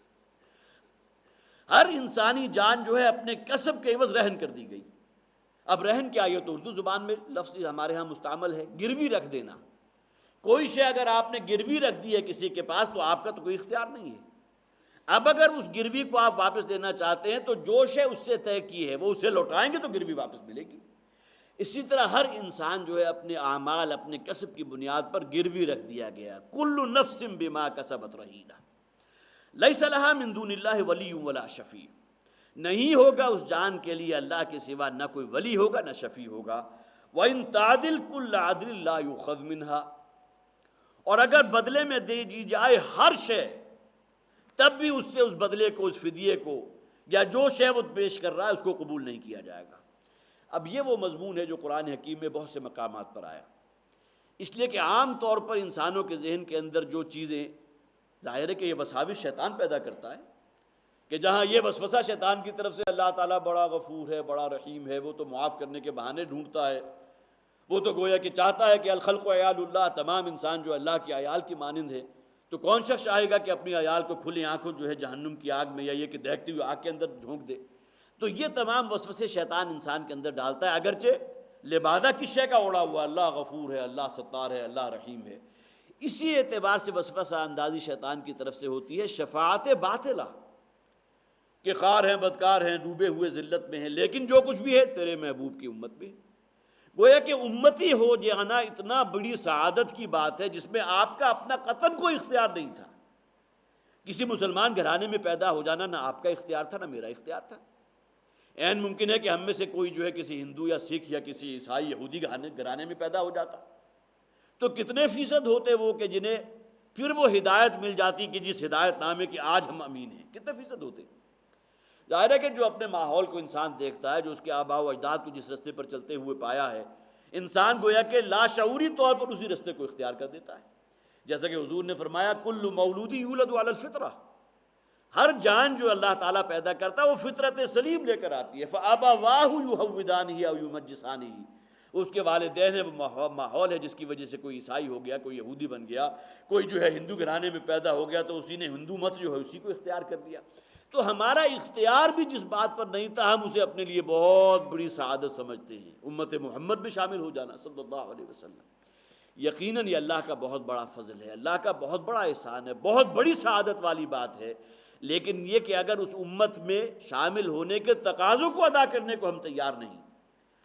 ہر انسانی جان جو ہے اپنے کسب کے عوض رہن کر دی گئی۔ اب رہن کیا، یہ تو اردو زبان میں لفظ ہمارے ہاں مستعمل ہے، گروی رکھ دینا۔ کوئی شے اگر آپ نے گروی رکھ دی ہے کسی کے پاس تو آپ کا تو کوئی اختیار نہیں ہے، اب اگر اس گروی کو آپ واپس دینا چاہتے ہیں تو جو شے اس سے طے کی ہے وہ اسے لوٹائیں گے تو گروی واپس ملے گی۔ اسی طرح ہر انسان جو ہے اپنے اعمال، اپنے کسب کی بنیاد پر گروی رکھ دیا گیا۔ کل نفس بما کسبت رہینہ لیس لہا من دون اللہ ولی ولا شفیع، نہیں ہوگا اس جان کے لیے اللہ کے سوا نہ کوئی ولی ہوگا نہ شفیع ہوگا۔ وَإِن تَعْدِلْ كُلَّ عَدْلٍ لَا يُؤْخَذْ مِنْهَا، اور اگر بدلے میں دے دی جائے ہر شے، تب بھی اس سے اس بدلے کو، اس فدیے کو، یا جو شے وہ پیش کر رہا ہے اس کو قبول نہیں کیا جائے گا۔ اب یہ وہ مضمون ہے جو قرآن حکیم میں بہت سے مقامات پر آیا، اس لیے کہ عام طور پر انسانوں کے ذہن کے اندر جو چیزیں، ظاہر ہے کہ یہ وساوس شیطان پیدا کرتا ہے، کہ جہاں یہ وسوسہ شیطان کی طرف سے اللہ تعالیٰ بڑا غفور ہے، بڑا رحیم ہے، وہ تو معاف کرنے کے بہانے ڈھونڈتا ہے، وہ تو گویا کہ چاہتا ہے کہ الخلق عیال اللہ، تمام انسان جو اللہ کے عیال کی مانند ہے، تو کون شخص چاہے گا کہ اپنی عیال کو کھلی آنکھوں جو ہے جہنم کی آگ میں، یا یہ کہ دیکھتی ہوئی آگ کے اندر جھونک دے۔ تو یہ تمام وسوسے شیطان انسان کے اندر ڈالتا ہے، اگرچہ لبادہ کس شے کا اوڑا ہوا، اللہ غفور ہے، اللہ ستار ہے، اللہ رحیم ہے۔ اسی اعتبار سے وسوسہ اندازی شیطان کی طرف سے ہوتی ہے شفاعت باطلہ، کہ خار ہیں، بدکار ہیں، ڈوبے ہوئے ذلت میں ہیں، لیکن جو کچھ بھی ہے تیرے محبوب کی امت میں، گویا کہ امتی ہو جانا اتنا بڑی سعادت کی بات ہے جس میں آپ کا اپنا قطن کوئی اختیار نہیں تھا۔ کسی مسلمان گھرانے میں پیدا ہو جانا نہ آپ کا اختیار تھا نہ میرا اختیار تھا۔ عین ممکن ہے کہ ہم میں سے کوئی جو ہے کسی ہندو یا سکھ یا کسی عیسائی یہودی گھرانے میں پیدا ہو جاتا، تو کتنے فیصد ہوتے وہ کہ جنہیں پھر وہ ہدایت مل جاتی کہ جس ہدایت نامے کی آج ہم امین ہیں، کتنے فیصد ہوتے؟ ظاہر ہے کہ جو اپنے ماحول کو انسان دیکھتا ہے، جو اس کے آباء و اجداد کو جس رستے پر چلتے ہوئے پایا ہے، انسان گویا کہ لاشعوری طور پر اسی رستے کو اختیار کر دیتا ہے۔ جیسا کہ حضور نے فرمایا کل مولود یولد علی الفطرہ، ہر جان جو اللہ تعالیٰ پیدا کرتا ہے وہ فطرت سلیم لے کر آتی ہے۔ فَأَبَوَاهُ يُهَوِّدَانِهِ أَوْ يُمَجِّسَانِهِ، اس کے والدین ہے وہ ماحول ہے جس کی وجہ سے کوئی عیسائی ہو گیا، کوئی یہودی بن گیا، کوئی جو ہے ہندو گھرانے میں پیدا ہو گیا تو اسی نے ہندو مت جو ہے اسی کو اختیار کر لیا۔ تو ہمارا اختیار بھی جس بات پر نہیں تھا ہم اسے اپنے لیے بہت بڑی سعادت سمجھتے ہیں، امت محمد میں شامل ہو جانا صلی اللہ علیہ وسلم۔ یقیناً یہ اللہ کا بہت بڑا فضل ہے، اللہ کا بہت بڑا احسان ہے، بہت بڑی سعادت والی بات ہے، لیکن یہ کہ اگر اس امت میں شامل ہونے کے تقاضوں کو ادا کرنے کو ہم تیار نہیں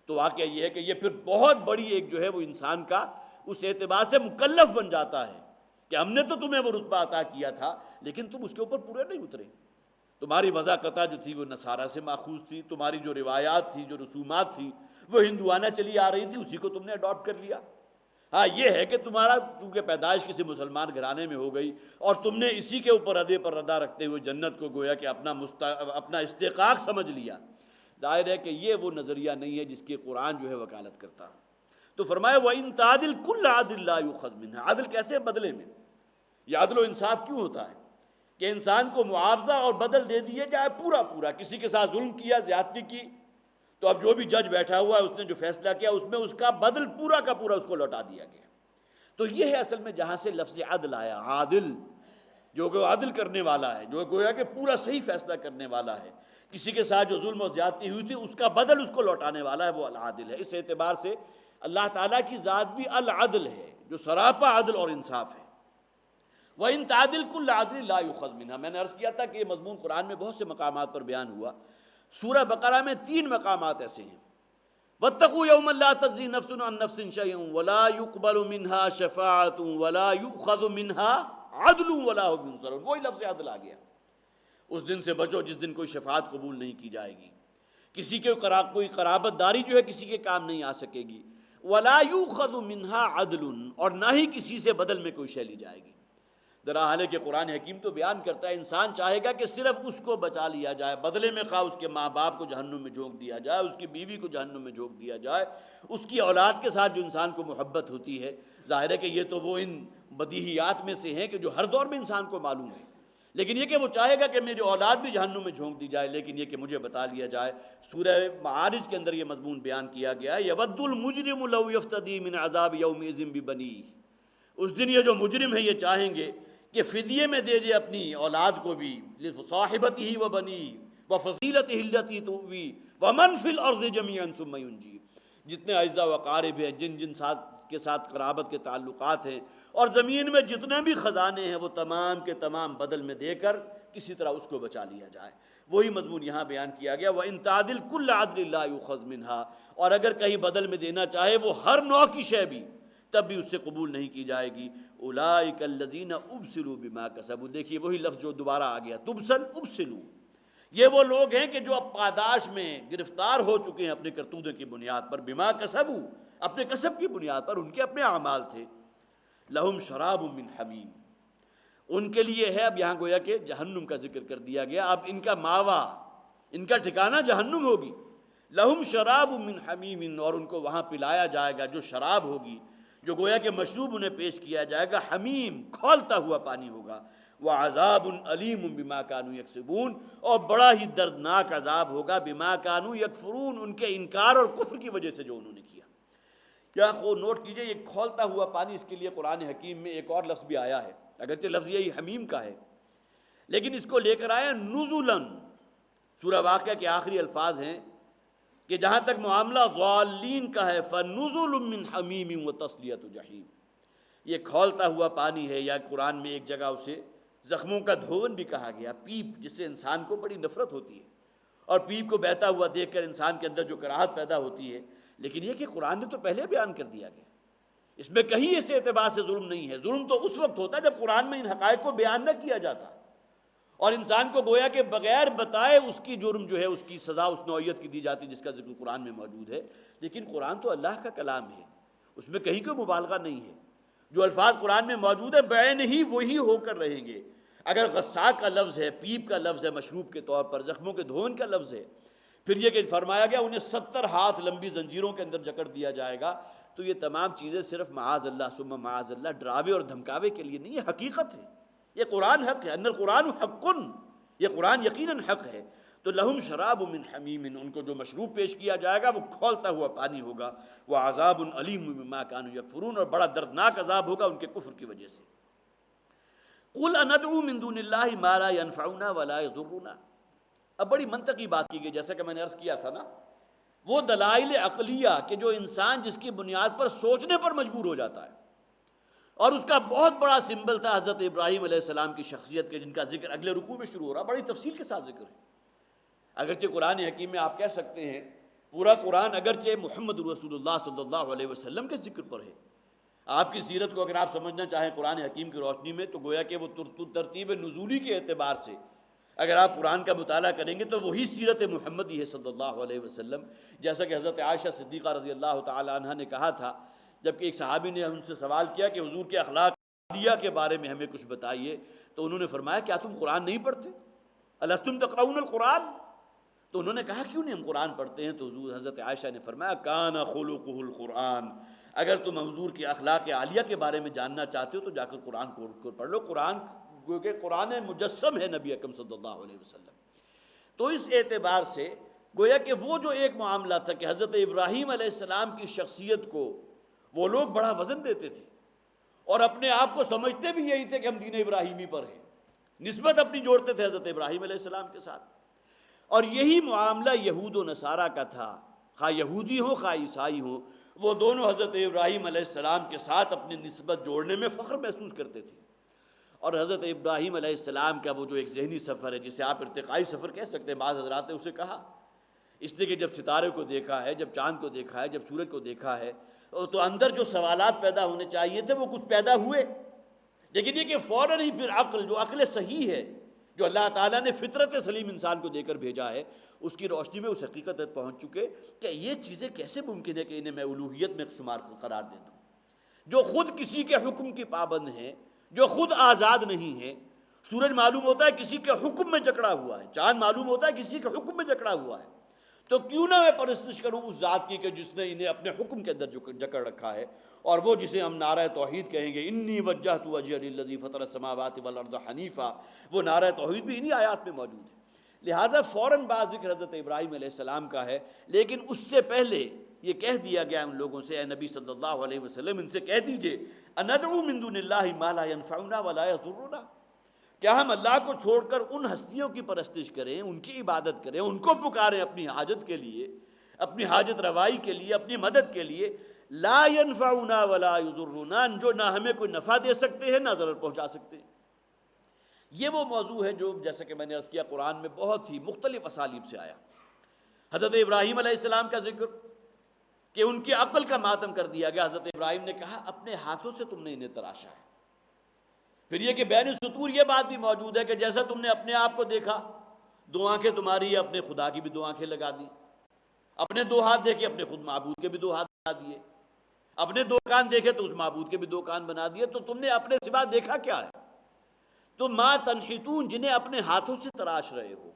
تو واقعہ یہ ہے کہ یہ پھر بہت بڑی ایک جو ہے وہ انسان کا اس اعتبار سے مکلف بن جاتا ہے کہ ہم نے تو تمہیں وہ رتبہ عطا کیا تھا لیکن تم اس کے اوپر پورے نہیں اترے۔ تمہاری وضاقتہ جو تھی وہ نصارہ سے ماخوذ تھی، تمہاری جو روایات تھی، جو رسومات تھی وہ ہندوانہ چلی آ رہی تھی، اسی کو تم نے اڈاپٹ کر لیا۔ ہاں یہ ہے کہ تمہارا چونکہ پیدائش کسی مسلمان گھرانے میں ہو گئی اور تم نے اسی کے اوپر ردے پر ردا رکھتے ہوئے جنت کو گویا کہ اپنا استحقاق سمجھ لیا۔ ظاہر ہے کہ یہ وہ نظریہ نہیں ہے جس کی قرآن جو ہے وکالت کرتا ہے۔ تو فرمایا وَإِن تَعْدِلْ كُلَّ عَدْلٍ لَا يُؤْخَذْ مِنْهَا، عدل کہتے ہیں بدلے میں۔ یہ عدل و انصاف کیوں ہوتا ہے کہ انسان کو معاوضہ اور بدل دے دیے جائے پورا پورا، کسی کے ساتھ ظلم کیا، زیادتی کی، تو اب جو بھی جج بیٹھا ہوا ہے اس نے جو فیصلہ کیا اس میں اس کا بدل پورا کا پورا اس کو لوٹا دیا گیا۔ تو یہ ہے اصل میں جہاں سے لفظ عدل آیا، عادل جو کہ عدل کرنے والا ہے، جو گویا کہ پورا صحیح فیصلہ کرنے والا ہے، کسی کے ساتھ جو ظلم و زیادتی ہوئی تھی اس کا بدل اس کو لوٹانے والا ہے، وہ العادل ہے۔ اس اعتبار سے اللہ تعالیٰ کی ذات بھی العدل ہے جو سراپا عدل اور انصاف ہے۔ وَإِن تَعْدِلْ كُلَّ عَدْلٍ لَا يُؤْخَذْ مِنْهَا، میں نے عرض کیا تھا کہ یہ مضمون قرآن میں بہت سے مقامات پر بیان ہوا۔ سورہ بقرہ میں 3 مقامات ایسے ہیں، وَاتَّقُوا يَوْمًا لَا تَجْزِي نَفْسٌ عَن نَفْسٍ شَيْئًا وَلَا يُقْبَلُ مِنْهَا شَفَاعَةٌ وَلَا يُؤْخَذُ مِنْهَا عَدْلٌ وَلَا هُمْ يُنصَرُونَ، وہی لفظ عدل آ گیا۔ اس دن سے بچو جس دن کوئی شفاعت قبول نہیں کی جائے گی، کسی کے کوئی قرابت داری جو ہے کسی کے کام نہیں آ سکے گی، وَلَا يُؤْخَذُ مِنْهَا عَدْلٌ، اور نہ ہی کسی سے بدل میں کوئی شے لی جائے گی۔ درا حال ہے کہ قرآن حکیم تو بیان کرتا ہے انسان چاہے گا کہ صرف اس کو بچا لیا جائے، بدلے میں خواہ اس کے ماں باپ کو جہنم میں جھونک دیا جائے، اس کی بیوی کو جہنم میں جھونک دیا جائے، اس کی اولاد کے ساتھ جو انسان کو محبت ہوتی ہے، ظاہر ہے کہ یہ تو وہ ان بدیہیات میں سے ہیں کہ جو ہر دور میں انسان کو معلوم ہے، لیکن یہ کہ وہ چاہے گا کہ میری اولاد بھی جہنم میں جھونک دی جائے، لیکن یہ کہ مجھے بتا لیا جائے۔ سورہ معارج کے اندر یہ مضمون بیان کیا گیا ہے، یود المجرم لو یفتدی من عذاب یومئذ ببنیہ، اس دن یہ جو مجرم ہے یہ چاہیں گے کہ فدیے میں دے دے اپنی اولاد کو بھی، لصاحبتہ و بنی و فصیلتہ التی تؤوی ومن فی الارض جمیعا ثم ینجی، جتنے اعزاء و اقارب ہیں، جن کے ساتھ قرابت کے تعلقات ہیں، اور زمین میں جتنے بھی خزانے ہیں وہ تمام کے تمام بدل میں دے کر کسی طرح اس کو بچا لیا جائے۔ وہی مضمون یہاں بیان کیا گیا، وَإِن تَعْدِلْ كُلَّ عَدْلٍ لَا يُؤْخَذْ مِنْهَا، اور اگر کہیں بدل میں دینا چاہے وہ ہر نوع کی شے بھی، تب بھی اس سے قبول نہیں کی جائے گی۔ اولئک الذین ابسلوا بما کسبوا، دیکھیے وہی لفظ جو دوبارہ آ گیا، تبسل ابسلوا، یہ وہ لوگ ہیں کہ جو اب پاداش میں گرفتار ہو چکے ہیں اپنے کرتوتوں کی بنیاد پر، بما کسبوا، اپنے کسب کی بنیاد پر، ان کے اپنے اعمال تھے۔ لہم شراب من حمیم، ان کے لیے ہے، اب یہاں گویا کہ جہنم کا ذکر کر دیا گیا، اب ان کا ماوا، ان کا ٹھکانہ جہنم ہوگی۔ لہم شراب من حمیم، اور ان کو وہاں پلایا جائے گا جو شراب ہوگی، جو گویا کہ مشروب انہیں پیش کیا جائے گا، حمیم کھولتا ہوا پانی ہوگا، وعذاب علیم بما کانوا یکسبون، اور بڑا ہی دردناک عذاب ہوگا بما کانوا یکفرون، ان کے انکار اور کفر کی وجہ سے جو انہوں نے کیا۔ یا خود نوٹ کیجئے، یہ کھولتا ہوا پانی، اس کے لیے قرآن حکیم میں ایک اور لفظ بھی آیا ہے، اگرچہ لفظ یہی حمیم کا ہے لیکن اس کو لے کر آیا نزلاً۔ سورہ واقعہ کے آخری الفاظ ہیں کہ جہاں تک معاملہ ضالین کا ہے، فَنُزُلٌ مِّنْ حَمِيمٍ وَتَصْلِيَةُ جَحِيمٍ، یہ کھولتا ہوا پانی ہے، یا قرآن میں ایک جگہ اسے زخموں کا دھون بھی کہا گیا، پیپ جس سے انسان کو بڑی نفرت ہوتی ہے، اور پیپ کو بہتا ہوا دیکھ کر انسان کے اندر جو کراہت پیدا ہوتی ہے، لیکن یہ کہ قرآن نے تو پہلے بیان کر دیا گیا، اس میں کہیں اس اعتبار سے ظلم نہیں ہے۔ ظلم تو اس وقت ہوتا ہے جب قرآن میں ان حقائق کو بیان نہ کیا جاتا اور انسان کو گویا کہ بغیر بتائے اس کی جرم جو ہے اس کی سزا اس نوعیت کی دی جاتی جس کا ذکر قرآن میں موجود ہے۔ لیکن قرآن تو اللہ کا کلام ہے، اس میں کہیں کوئی مبالغہ نہیں ہے۔ جو الفاظ قرآن میں موجود ہے بعین ہی وہی ہو کر رہیں گے۔ اگر غصاق کا لفظ ہے، پیپ کا لفظ ہے مشروب کے طور پر، زخموں کے دھون کا لفظ ہے، پھر یہ کہ فرمایا گیا انہیں 70 ہاتھ لمبی زنجیروں کے اندر جکڑ دیا جائے گا، تو یہ تمام چیزیں صرف معاذ اللہ ثم معاذ اللہ ڈراوے اور دھمکاوے کے لیے نہیں، یہ حقیقت ہے، یہ قرآن حق ہے۔ ان القرآن حق، یہ قرآن یقیناً حق ہے۔ تو لہم شراب من حمیم، ان کو جو مشروب پیش کیا جائے گا وہ کھولتا ہوا پانی ہوگا، وہ عذاب علیم بما کانوا یکفرون، اور بڑا دردناک عذاب ہوگا ان کے کفر کی وجہ سے۔ قل اندعو من دون اللہ ما لا ينفعنا ولا يضرنا، اب بڑی منطقی بات کی گئی، جیسا کہ میں نے عرض کیا تھا نا، وہ دلائل عقلیہ کہ جو انسان جس کی بنیاد پر سوچنے پر مجبور ہو جاتا ہے، اور اس کا بہت بڑا سمبل تھا حضرت ابراہیم علیہ السلام کی شخصیت کے، جن کا ذکر اگلے رکوع میں شروع ہو رہا، بڑی تفصیل کے ساتھ ذکر ہے۔ اگرچہ قرآن حکیم میں آپ کہہ سکتے ہیں پورا قرآن اگرچہ محمد رسول اللہ صلی اللہ علیہ وسلم کے ذکر پر ہے، آپ کی سیرت کو اگر آپ سمجھنا چاہیں قرآن حکیم کی روشنی میں تو گویا کہ وہ ترتیب نزولی کے اعتبار سے اگر آپ قرآن کا مطالعہ کریں گے تو وہی سیرت محمدی ہے صلی اللہ علیہ وسلم، جیسا کہ حضرت عائشہ صدیقہ رضی اللہ تعالی عنہ نے کہا تھا جبکہ ایک صحابی نے ان سے سوال کیا کہ حضور کے اخلاق عالیہ کے بارے میں ہمیں کچھ بتائیے، تو انہوں نے فرمایا کیا تم قرآن نہیں پڑھتے؟ الستم تقرؤون القرآن؟ تو انہوں نے کہا کیوں نہیں ہم قرآن پڑھتے ہیں؟ تو حضرت عائشہ نے فرمایا کان خلقہ القرآن، اگر تم حضور کے اخلاق عالیہ کے بارے میں جاننا چاہتے ہو تو جا کر قرآن کو پڑھ لو، قرآن مجسم ہے نبی اکرم صلی اللہ علیہ وسلم۔ تو اس اعتبار سے گویا کہ وہ جو ایک معاملہ تھا کہ حضرت ابراہیم علیہ السلام کی شخصیت کو وہ لوگ بڑا وزن دیتے تھے اور اپنے آپ کو سمجھتے بھی یہی تھے کہ ہم دین ابراہیمی پر ہیں، نسبت اپنی جوڑتے تھے حضرت ابراہیم علیہ السلام کے ساتھ، اور یہی معاملہ یہود و نصارہ کا تھا، خواہ یہودی ہوں خواہ عیسائی ہوں، وہ دونوں حضرت ابراہیم علیہ السلام کے ساتھ اپنی نسبت جوڑنے میں فخر محسوس کرتے تھے۔ اور حضرت ابراہیم علیہ السلام کا وہ جو ایک ذہنی سفر ہے جسے آپ ارتقائی سفر کہہ سکتے ہیں، بعض حضرات نے اسے کہا، اس لیے کہ جب ستارے کو دیکھا ہے، جب چاند کو دیکھا ہے، جب سورج کو دیکھا ہے، تو اندر جو سوالات پیدا ہونے چاہیے تھے وہ کچھ پیدا ہوئے، لیکن یہ کہ فوراً ہی پھر عقل، جو عقل صحیح ہے، جو اللہ تعالیٰ نے فطرت سلیم انسان کو دے کر بھیجا ہے، اس کی روشنی میں اس حقیقت تک پہنچ چکے کہ یہ چیزیں کیسے ممکن ہے کہ انہیں میں الوہیت میں شمار قرار دے دوں، جو خود کسی کے حکم کی پابند ہیں، جو خود آزاد نہیں ہے۔ سورج معلوم ہوتا ہے کسی کے حکم میں جکڑا ہوا ہے، چاند معلوم ہوتا ہے کسی کے حکم میں جکڑا ہوا ہے، تو کیوں نہ میں پرستش کروں اس ذات کی کہ جس نے انہیں اپنے حکم کے اندر جکڑ رکھا ہے، اور وہ جسے ہم نعرہ توحید کہیں گے، انی وجہت وجہی للذی فطر السماوات والارض حنیفا، وہ نعرہ توحید بھی انہی آیات میں موجود ہے۔ لہذا فوراً بعد ذکر حضرت ابراہیم علیہ السلام کا ہے، لیکن اس سے پہلے یہ کہہ دیا گیا ان لوگوں سے، اے نبی صلی اللہ علیہ وسلم ان سے کہہ دیجئے اندعو من دون اللہ ما لا ينفعنا ولا يضرنا، کیا ہم اللہ کو چھوڑ کر ان ہستیوں کی پرستش کریں، ان کی عبادت کریں، ان کو پکاریں اپنی حاجت کے لیے، اپنی حاجت روائی کے لیے، اپنی مدد کے لیے، لا ينفعنا ولا يضرنا، جو نہ ہمیں کوئی نفع دے سکتے ہیں نہ ضرر پہنچا سکتے ہیں۔ یہ وہ موضوع ہے جو جیسا کہ میں نے عرض کیا قرآن میں بہت ہی مختلف اسالیب سے آیا۔ حضرت ابراہیم علیہ السلام کا ذکر کہ ان کی عقل کا ماتم کر دیا گیا، حضرت ابراہیم نے کہا اپنے ہاتھوں سے تم نے انہیں تراشا ہے۔ پھر یہ کہ بین سطور یہ بات بھی موجود ہے کہ جیسا تم نے اپنے آپ کو دیکھا، دو آنکھیں تمہاری، اپنے خدا کی بھی دو آنکھیں لگا دی، اپنے دو ہاتھ دیکھے اپنے خود معبود کے بھی دو ہاتھ بنا دیے، اپنے دو کان دیکھے تو اس معبود کے بھی دو کان بنا دیے، تو تم نے اپنے سوا دیکھا کیا ہے؟ تو ما تنحتون، جنہیں اپنے ہاتھوں سے تراش رہے ہو۔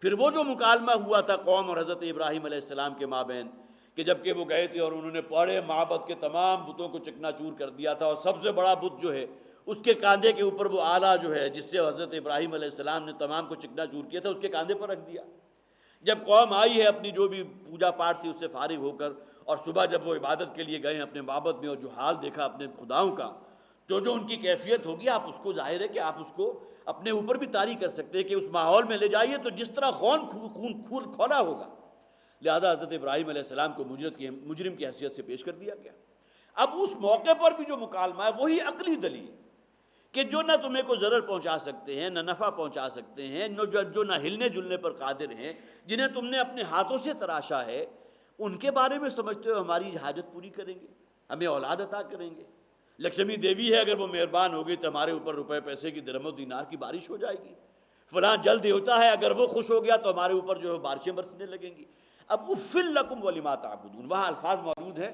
پھر وہ جو مکالمہ ہوا تھا قوم اور حضرت ابراہیم علیہ السلام کے مابین کہ جبکہ وہ گئے تھے اور انہوں نے بڑے معبد کے تمام بتوں کو چکنا چور کر دیا تھا، اور سب سے بڑا بت جو ہے اس کے کاندھے کے اوپر وہ آلہ جو ہے جس سے حضرت ابراہیم علیہ السلام نے تمام کو چکنا چور کیا تھا اس کے کاندھے پر رکھ دیا۔ جب قوم آئی ہے اپنی جو بھی پوجا پاٹ تھی اس سے فارغ ہو کر، اور صبح جب وہ عبادت کے لیے گئے اپنے معبد میں اور جو حال دیکھا اپنے خداؤں کا، جو ان کی کیفیت ہوگی آپ اس کو ظاہر ہے کہ آپ اس کو اپنے اوپر بھی طاری کر سکتے ہیں کہ اس ماحول میں لے جائیے تو جس طرح خون کھولا ہوگا۔ لہذا حضرت ابراہیم علیہ السلام کو مجرم کی حیثیت سے پیش کر دیا گیا۔ اب اس موقع پر بھی جو مکالمہ ہے وہی عقلی دلیل کہ جو نہ تمہیں کو ضرر پہنچا سکتے ہیں، نہ نفع پہنچا سکتے ہیں، جو نہ ہلنے جلنے پر قادر ہیں، جنہیں تم نے اپنے ہاتھوں سے تراشا ہے، ان کے بارے میں سمجھتے ہو ہماری حاجت پوری کریں گے، ہمیں اولاد عطا کریں گے؟ لکشمی دیوی ہے، اگر وہ مہربان ہوگی تو ہمارے اوپر روپے پیسے کی درہم و دینار کی بارش ہو جائے گی۔ فلاں جلد ہوتا ہے، اگر وہ خوش ہو گیا تو ہمارے اوپر جو ہے بارشیں برسنے لگیں گی۔ اب افل لکم ولما تعبدون، وہاں الفاظ موجود ہیں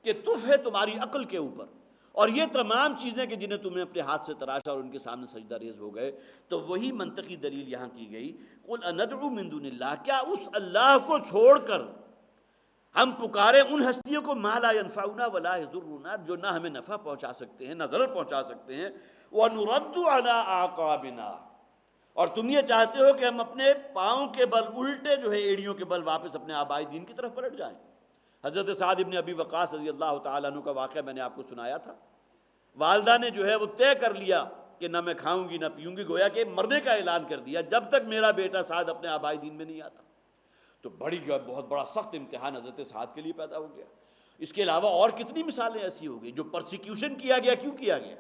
کہ تف ہے تمہاری عقل کے اوپر، اور یہ تمام چیزیں کہ جنہیں تم نے اپنے ہاتھ سے تراشا اور ان کے سامنے سجدہ ریز ہو گئے، تو وہی منطقی دلیل یہاں کی گئی، قل اندعو من دون اللہ، کیا اس اللہ کو چھوڑ کر ہم پکارے ان ہستیوں کو ما لا ینفعنا ولا یضرنا، جو نہ ہمیں نفع پہنچا سکتے ہیں نہ ضرر پہنچا سکتے ہیں، وَنُرَدُّ عَلَىٰ أَعْقَابِنَا، اور تم یہ چاہتے ہو کہ ہم اپنے پاؤں کے بل، الٹے جو ہے ایڑیوں کے بل، واپس اپنے آبائی دین کی طرف پلٹ جائیں۔ حضرت سعد ابن ابی وقاص رضی اللہ تعالیٰ عنہ کا واقعہ میں نے آپ کو سنایا تھا۔ والدہ نے جو ہے وہ طے کر لیا کہ نہ میں کھاؤں گی نہ پیوں گی، گویا کہ مرنے کا اعلان کر دیا جب تک میرا بیٹا سعد اپنے آبائی دین میں نہیں آتا۔ تو بہت بڑا سخت امتحان حضرت سعد کے لیے پیدا ہو گیا۔ اس کے علاوہ اور کتنی مثالیں ایسی ہو گئی جو پرسیکیوشن کیا گیا۔ کیوں کیا گیا؟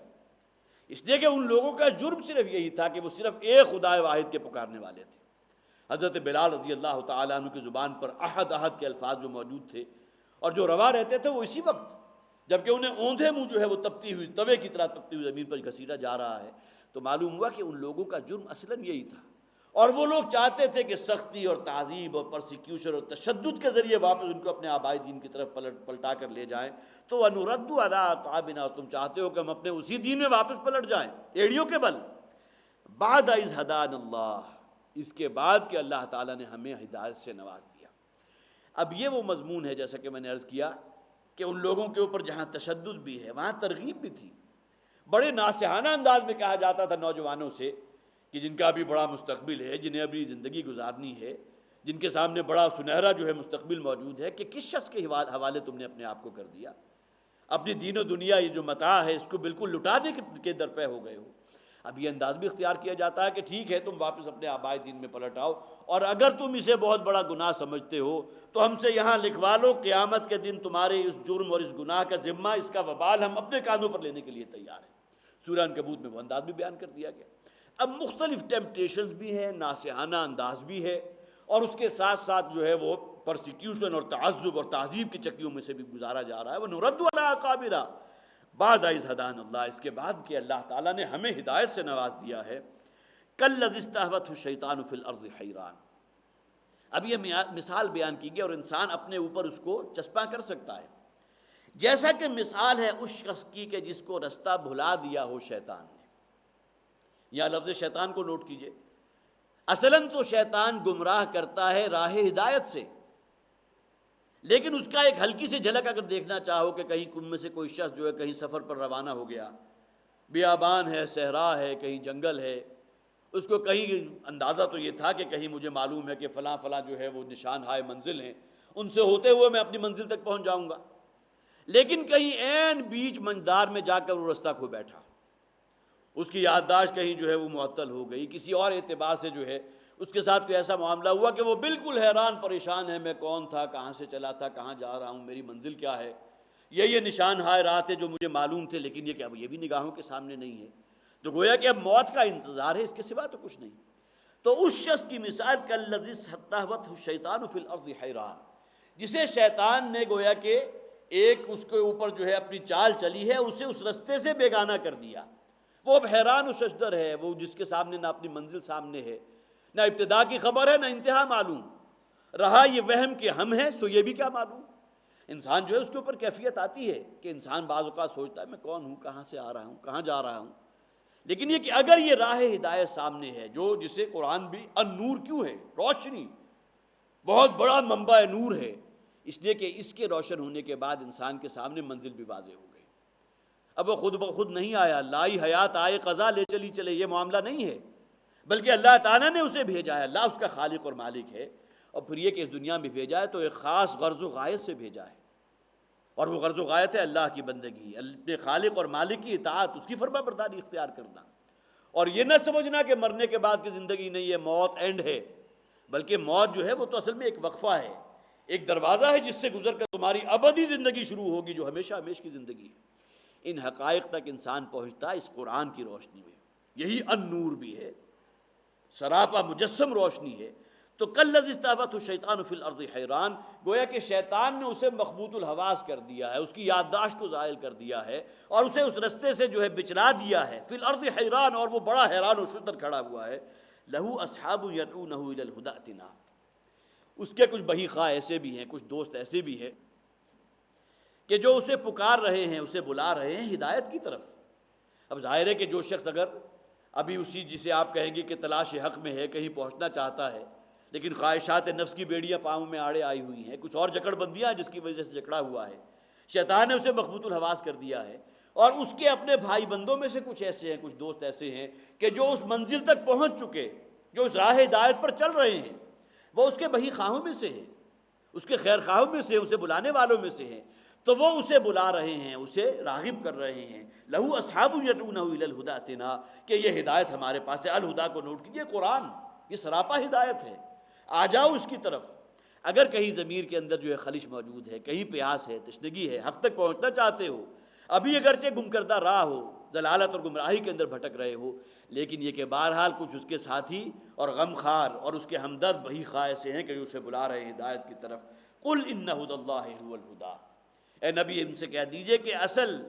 اس لیے کہ ان لوگوں کا جرم صرف یہی تھا کہ وہ صرف ایک خدا واحد کے پکارنے والے تھے۔ حضرت بلال رضی اللہ تعالیٰ عنہ کی زبان پر احد احد کے الفاظ جو موجود تھے اور جو روا رہتے تھے، وہ اسی وقت جبکہ انہیں اوندھے منہ جو ہے وہ تپتی ہوئی توے کی طرح تپتی ہوئی زمین پر گھسیٹا جا رہا ہے، تو معلوم ہوا کہ ان لوگوں کا جرم اصلاً یہی تھا، اور وہ لوگ چاہتے تھے کہ سختی اور تعذیب اور پرسیکیوشن اور تشدد کے ذریعے واپس ان کو اپنے آبائی دین کی طرف پلٹا کر لے جائیں۔ تو وَنُرَدُّ عَلَىٰ أَعْقَابِنَا، تم چاہتے ہو کہ ہم اپنے اسی دین میں واپس پلٹ جائیں ایڑیوں کے بل۔ بعد اذ ہدانا اللہ، اس کے بعد کہ اللہ تعالیٰ نے ہمیں ہدایت سے نواز دیا۔ اب یہ وہ مضمون ہے جیسا کہ میں نے عرض کیا کہ ان لوگوں کے اوپر جہاں تشدد بھی ہے وہاں ترغیب بھی تھی۔ بڑے ناصحانہ انداز میں کہا جاتا تھا نوجوانوں سے کہ جن کا بھی بڑا مستقبل ہے، جنہیں ابھی زندگی گزارنی ہے، جن کے سامنے بڑا سنہرا جو ہے مستقبل موجود ہے، کہ کس شخص کے حوالے تم نے اپنے آپ کو کر دیا؟ اپنی دین و دنیا یہ جو متاع ہے اس کو بالکل لٹانے کے درپے ہو گئے ہو۔ اب یہ انداز بھی اختیار کیا جاتا ہے کہ ٹھیک ہے تم واپس اپنے آبائی دین میں پلٹ آؤ، اور اگر تم اسے بہت بڑا گناہ سمجھتے ہو تو ہم سے یہاں لکھوا لو، قیامت کے دن تمہارے اس جرم اور اس گناہ کا ذمہ، اس کا وبال ہم اپنے کاندھوں پر لینے کے لیے تیار ہیں۔ سورہ عنکبوت میں وہ انداز بھی بیان کر دیا گیا۔ اب مختلف ٹیمپٹیشنز بھی ہیں، ناصحانہ انداز بھی ہے، اور اس کے ساتھ ساتھ جو ہے وہ پرسیکیوشن اور تعذب اور تعذیب کی چکیوں میں سے بھی گزارا جا رہا ہے۔ وَنُرَدُّ عَلَىٰ أَعْقَابِنَا بعد اذ ہدانا اللہ، اس کے بعد کہ اللہ تعالیٰ نے ہمیں ہدایت سے نواز دیا ہے۔ کالذی استہوتہ الشیطان فی الارض حیران، اب یہ مثال بیان کی گئی اور انسان اپنے اوپر اس کو چسپاں کر سکتا ہے، جیسا کہ مثال ہے اس شخص کی کہ جس کو رستہ بھلا دیا ہو شیطان نے۔ یا لفظ شیطان کو نوٹ کیجئے، اصلاً تو شیطان گمراہ کرتا ہے راہ ہدایت سے، لیکن اس کا ایک ہلکی سی جھلک اگر دیکھنا چاہو کہ کہیں تم میں سے کوئی شخص جو ہے کہیں سفر پر روانہ ہو گیا، بیابان ہے، صحرا ہے، کہیں جنگل ہے، اس کو کہیں اندازہ تو یہ تھا کہ کہیں مجھے معلوم ہے کہ فلاں فلاں جو ہے وہ نشان ہائے منزل ہیں، ان سے ہوتے ہوئے میں اپنی منزل تک پہنچ جاؤں گا، لیکن کہیں عین بیچ منجدار میں جا کر وہ رستہ کھو بیٹھا، اس کی یادداشت کہیں جو ہے وہ معطل ہو گئی، کسی اور اعتبار سے جو ہے اس کے ساتھ کوئی ایسا معاملہ ہوا کہ وہ بالکل حیران پریشان ہے، میں کون تھا، کہاں سے چلا تھا، کہاں جا رہا ہوں، میری منزل کیا ہے، یہ نشان ہائے راہ تھے جو مجھے معلوم تھے، لیکن یہ کہ اب یہ بھی نگاہوں کے سامنے نہیں ہے، تو گویا کہ اب موت کا انتظار ہے، اس کے سوا تو کچھ نہیں۔ تو اس شخص کی مثال کالذی استہوتہ الشیطان فی الارض حیران، جسے شیطان نے گویا کہ ایک اس کے اوپر جو ہے اپنی چال چلی ہے، اسے اس رستے سے بیگانہ کر دیا، وہ اب حیران و ششدر ہے، وہ جس کے سامنے نہ اپنی منزل سامنے ہے، نہ ابتدا کی خبر ہے، نہ انتہا معلوم، رہا یہ وہم کہ ہم ہیں سو یہ بھی کیا معلوم۔ انسان جو ہے اس کے اوپر کیفیت آتی ہے کہ انسان بعض اوقات سوچتا ہے میں کون ہوں، کہاں سے آ رہا ہوں، کہاں جا رہا ہوں، لیکن یہ کہ اگر یہ راہ ہدایت سامنے ہے، جو جسے قرآن بھی النور کیوں ہے، روشنی، بہت بڑا منبع نور ہے، اس لیے کہ اس کے روشن ہونے کے بعد انسان کے سامنے منزل بھی واضح ہو گئی۔ اب وہ خود بخود نہیں آیا، لائی حیات آئے قضا لے چلی چلے، یہ معاملہ نہیں ہے، بلکہ اللہ تعالیٰ نے اسے بھیجا ہے، اللہ اس کا خالق اور مالک ہے، اور پھر یہ کہ اس دنیا میں بھیجا ہے تو ایک خاص غرض و غایت سے بھیجا ہے، اور وہ غرض و غایت ہے اللہ کی بندگی، اپنے خالق اور مالک کی اطاعت، اس کی فرما برداری اختیار کرنا، اور یہ نہ سمجھنا کہ مرنے کے بعد کی زندگی نہیں ہے، موت اینڈ ہے، بلکہ موت جو ہے وہ تو اصل میں ایک وقفہ ہے، ایک دروازہ ہے جس سے گزر کر تمہاری ابدی زندگی شروع ہوگی جو ہمیشہ ہمیشہ کی زندگی ہے۔ ان حقائق تک انسان پہنچتا ہے اس قرآن کی روشنی میں، یہی النور بھی ہے، سراپا مجسم روشنی ہے۔ تو کالذی استہوته الشیطان فی الارض حیران، گویا کہ شیطان نے اسے مخبوط الحواس کر دیا ہے، اس کی یادداشت کو زائل کر دیا ہے اور اسے اس رستے سے جو ہے بچلا دیا ہے، فی الارض حیران، اور وہ بڑا حیران و شتر کھڑا ہوا ہے، لہو اصحاب یدعونہ الی الہدی ائتنا، اس کے کچھ بہی خواہ ایسے بھی ہیں، کچھ دوست ایسے بھی ہیں کہ جو اسے پکار رہے ہیں، اسے بلا رہے ہیں ہدایت کی طرف۔ اب ظاہر ہے کہ جو شخص اگر ابھی اسی جسے آپ کہیں گے کہ تلاش حق میں ہے، کہیں پہنچنا چاہتا ہے، لیکن خواہشات نفس کی بیڑیاں پاؤں میں آڑے آئی ہوئی ہیں، کچھ اور جکڑ بندیاں جس کی وجہ سے جکڑا ہوا ہے، شیطان نے اسے مخبوط الحواس کر دیا ہے، اور اس کے اپنے بھائی بندوں میں سے کچھ ایسے ہیں، کچھ دوست ایسے ہیں کہ جو اس منزل تک پہنچ چکے، جو اس راہ ہدایت پر چل رہے ہیں، وہ اس کے بہی خواہوں میں سے ہیں، اس کے خیر خواہوں میں سے، اسے بلانے والوں میں سے ہیں، تو وہ اسے بلا رہے ہیں، اسے راغب کر رہے ہیں، لہو اصحاب یدعونہ الی الہدی ائتنا، کہ یہ ہدایت ہمارے پاس ہے۔ الہدا کو نوٹ کیجئے، قرآن یہ سراپا ہدایت ہے، آ جاؤ اس کی طرف۔ اگر کہیں ضمیر کے اندر جو ہے خلش موجود ہے، کہیں پیاس ہے، تشنگی ہے، حق تک پہنچنا چاہتے ہو، ابھی اگرچہ گم کردہ راہ ہو، ضلالت اور گمراہی کے اندر بھٹک رہے ہو، لیکن یہ کہ بہرحال کچھ اس کے ساتھی اور غمخوار اور اس کے ہمدرد بہی خواہ ایسے ہیں کہ جو اسے بلا رہے ہیں ہدایت کی طرف۔ قل ان ھدی اللہ ھو الھدی، اے نبی ان سے کہہ دیجئے کہ اصل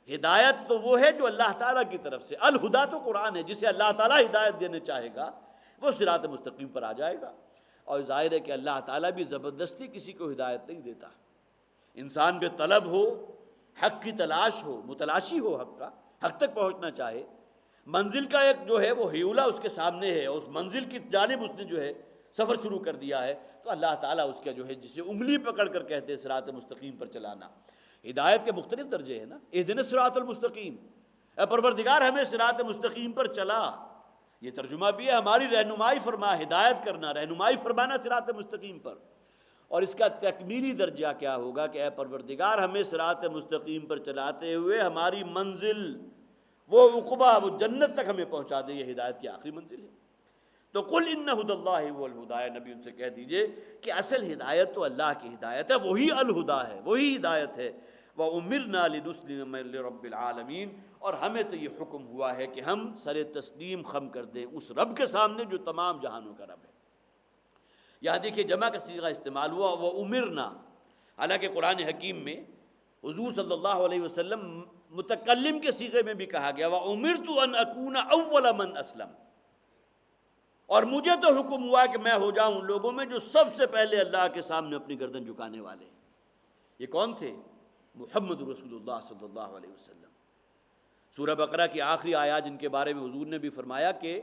ہدایت تو وہ ہے جو اللہ تعالیٰ کی طرف سے، الہدا تو قرآن ہے، جسے اللہ تعالیٰ ہدایت دینے چاہے گا وہ صراط مستقیم پر آ جائے گا۔ اور ظاہر ہے کہ اللہ تعالیٰ بھی زبردستی کسی کو ہدایت نہیں دیتا، انسان بے طلب ہو، حق کی تلاش ہو، متلاشی ہو حق کا، حق تک پہنچنا چاہے، منزل کا ایک جو ہے وہ ہیولہ اس کے سامنے ہے، اس منزل کی جانب اس نے جو ہے سفر شروع کر دیا ہے، تو اللہ تعالیٰ اس کا جو ہے جسے انگلی پکڑ کر کہتے ہیں صراط مستقیم پر چلانا۔ ہدایت کے مختلف درجے ہیں نا، اہدنا الصراط المستقیم، اے پروردگار ہمیں صراط مستقیم پر چلا، یہ ترجمہ بھی ہے ہماری رہنمائی فرما، ہدایت کرنا، رہنمائی فرمانا صراط مستقیم پر۔ اور اس کا تکمیلی درجہ کیا ہوگا کہ اے پروردگار ہمیں صراط مستقیم پر چلاتے ہوئے ہماری منزل، وہ عقبہ، وہ جنت تک ہمیں پہنچا دے، یہ ہدایت کی آخری منزل ہے۔ تو قل ان ھدی اللہ ھو الھدی، نبی ان سے کہہ دیجئے کہ اصل ہدایت تو اللہ کی ہدایت ہے، وہی الہدا ہے، وہی ہدایت ہے۔ وَأُمِرْنَا لِنُسْلِمَ لِرَبِّ الْعَالَمِينَ، اور ہمیں تو یہ حکم ہوا ہے کہ ہم سر تسلیم خم کر دیں اس رب کے سامنے جو تمام جہانوں کا رب ہے۔ یہاں دیکھیے جمع کا صیغہ استعمال ہوا، وَأُمِرْنَا، حالانکہ قرآن حکیم میں حضور صلی اللہ علیہ وسلم متکلم کے صیغے میں بھی کہا گیا وَأُمِرْتُ أَنْ أَكُونَ أَوَّلَ مَنْ أَسْلَمَ، اور مجھے تو حکم ہوا کہ میں ہو جاؤں ان لوگوں میں جو سب سے پہلے اللہ کے سامنے اپنی گردن جھکانے والے۔ یہ کون تھے؟ محمد رسول اللہ صلی اللہ علیہ وسلم۔ سورہ بقرہ کی آخری آیات جن کے بارے میں حضور نے بھی فرمایا کہ